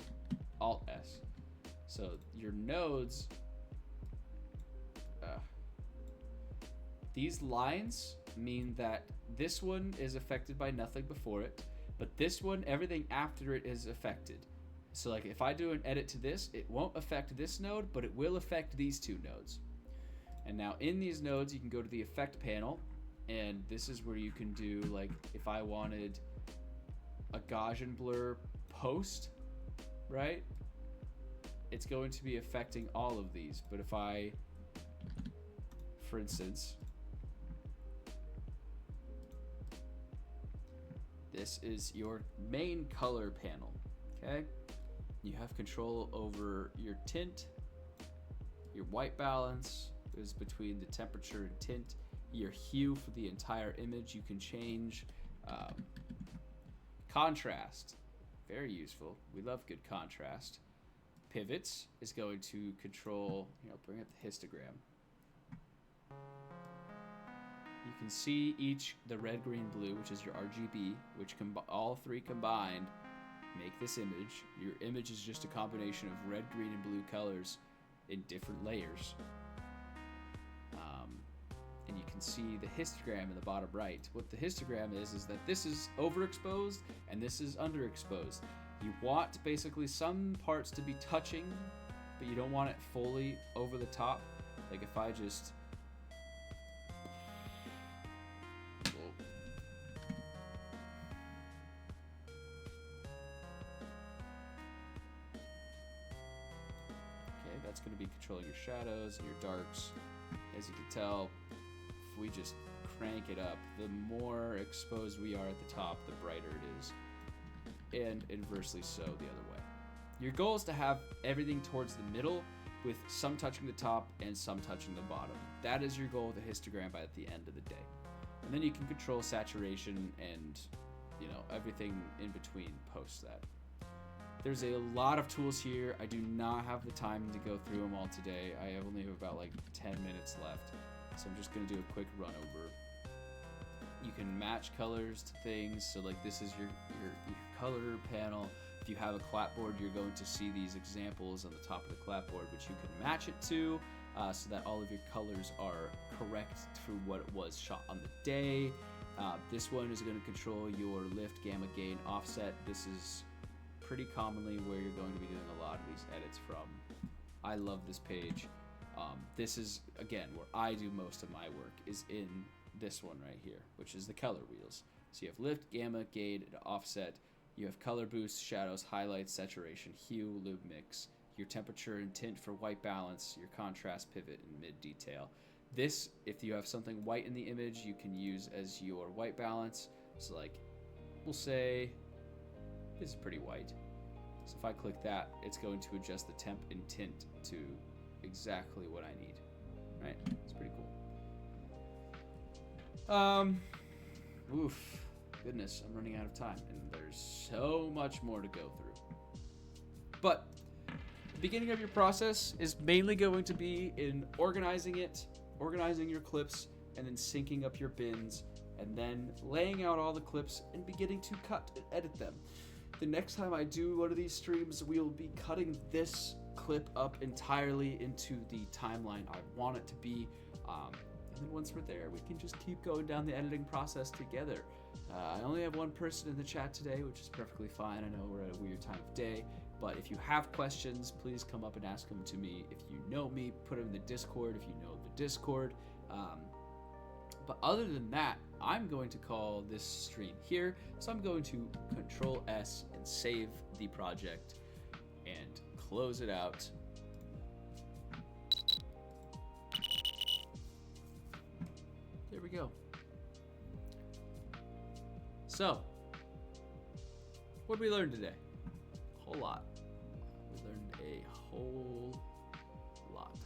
Alt S. So your nodes, these lines mean that this one is affected by nothing before it, but this one, everything after it is affected. So like if I do an edit to this, it won't affect this node, but it will affect these two nodes. And now in these nodes, you can go to the effect panel, and this is where you can do, like, if I wanted a Gaussian blur post, right? It's going to be affecting all of these. But if I, for instance, this is your main color panel, okay? You have control over your tint, your white balance is between the temperature and tint, your hue for the entire image. You can change contrast, very useful. We love good contrast. Pivots is going to control, bring up the histogram. You can see the red, green, blue, which is your RGB, which all three combined make this image. Your image is just a combination of red, green, and blue colors in different layers. And you can see the histogram in the bottom right. What the histogram is that this is overexposed and this is underexposed. You want basically some parts to be touching, but you don't want it fully over the top. Like if I just... Okay, that's going to be controlling your shadows and your darks. As you can tell, if we just crank it up, the more exposed we are at the top, the brighter it is. And inversely so the other way. Your goal is to have everything towards the middle with some touching the top and some touching the bottom. That is your goal with a histogram by the end of the day. And then you can control saturation and everything in between post that. There's a lot of tools here. I do not have the time to go through them all today. I only have about 10 minutes left. So I'm just going to do a quick run over. You can match colors to things. So like this is your color panel. If you have a clapboard, you're going to see these examples on the top of the clapboard, which you can match it to, so that all of your colors are correct for what it was shot on the day. This one is going to control your lift, gamma, gain, offset. This is pretty commonly where you're going to be doing a lot of these edits from. I love this page. This is, again, where I do most of my work, is in this one right here, which is the color wheels. So you have lift, gamma, gain, and offset. You have color boost, shadows, highlights, saturation, hue, lube mix, your temperature and tint for white balance, your contrast, pivot, and mid detail. This, if you have something white in the image, you can use as your white balance. So like, we'll say, this is pretty white. So if I click that, it's going to adjust the temp and tint to exactly what I need, right? It's pretty cool. Oof, goodness, I'm running out of time, and there's so much more to go through. But the beginning of your process is mainly going to be in organizing it, organizing your clips, and then syncing up your bins, and then laying out all the clips and beginning to cut and edit them. The next time I do one of these streams, we'll be cutting this clip up entirely into the timeline I want it to be. And then once we're there, we can just keep going down the editing process together. I only have one person in the chat today, which is perfectly fine. I know we're at a weird time of day, but if you have questions, please come up and ask them to me. If you know me, put them in the Discord if you know the Discord. But other than that, I'm going to call this stream here. So I'm going to Control S and save the project and close it out. There we go. So, what did we learn today? A whole lot. We learned a whole lot.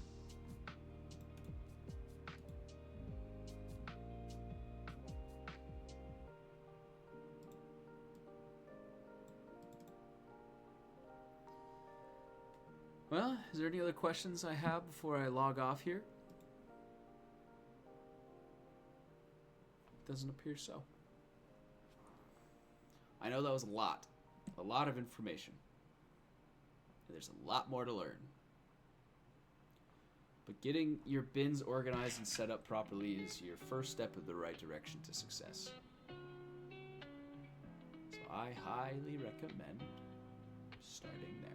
Well, is there any other questions I have before I log off here? Doesn't appear so. I know that was a lot of information. There's a lot more to learn. But getting your bins organized and set up properly is your first step in the right direction to success. So I highly recommend starting there.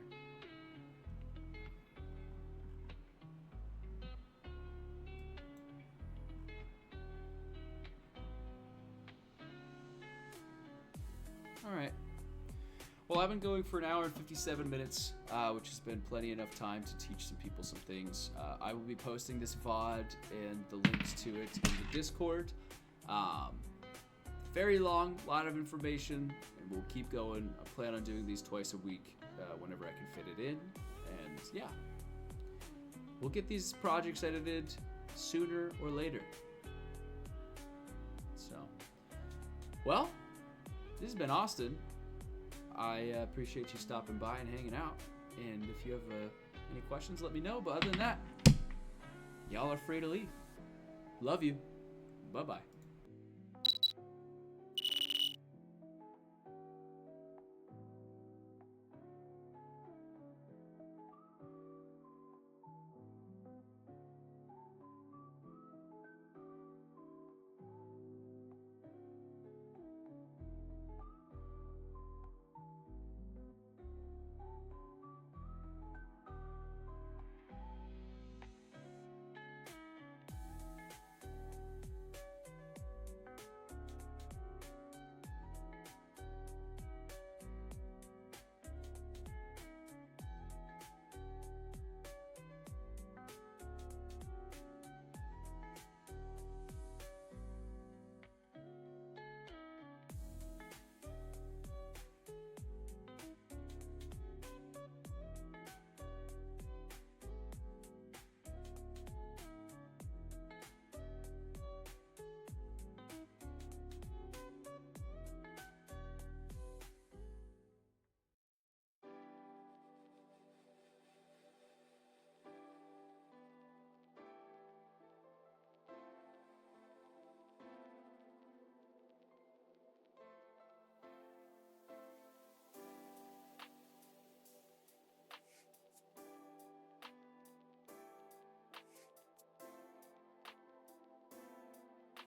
All right. Well, I've been going for an hour and 57 minutes, which has been plenty enough time to teach some people some things. I will be posting this VOD and the links to it in the Discord. Very long, a lot of information, and we'll keep going. I plan on doing these twice a week whenever I can fit it in. And yeah, we'll get these projects edited sooner or later. So, well, this has been Austin. I appreciate you stopping by and hanging out. And if you have any questions, let me know. But other than that, y'all are free to leave. Love you. Bye-bye.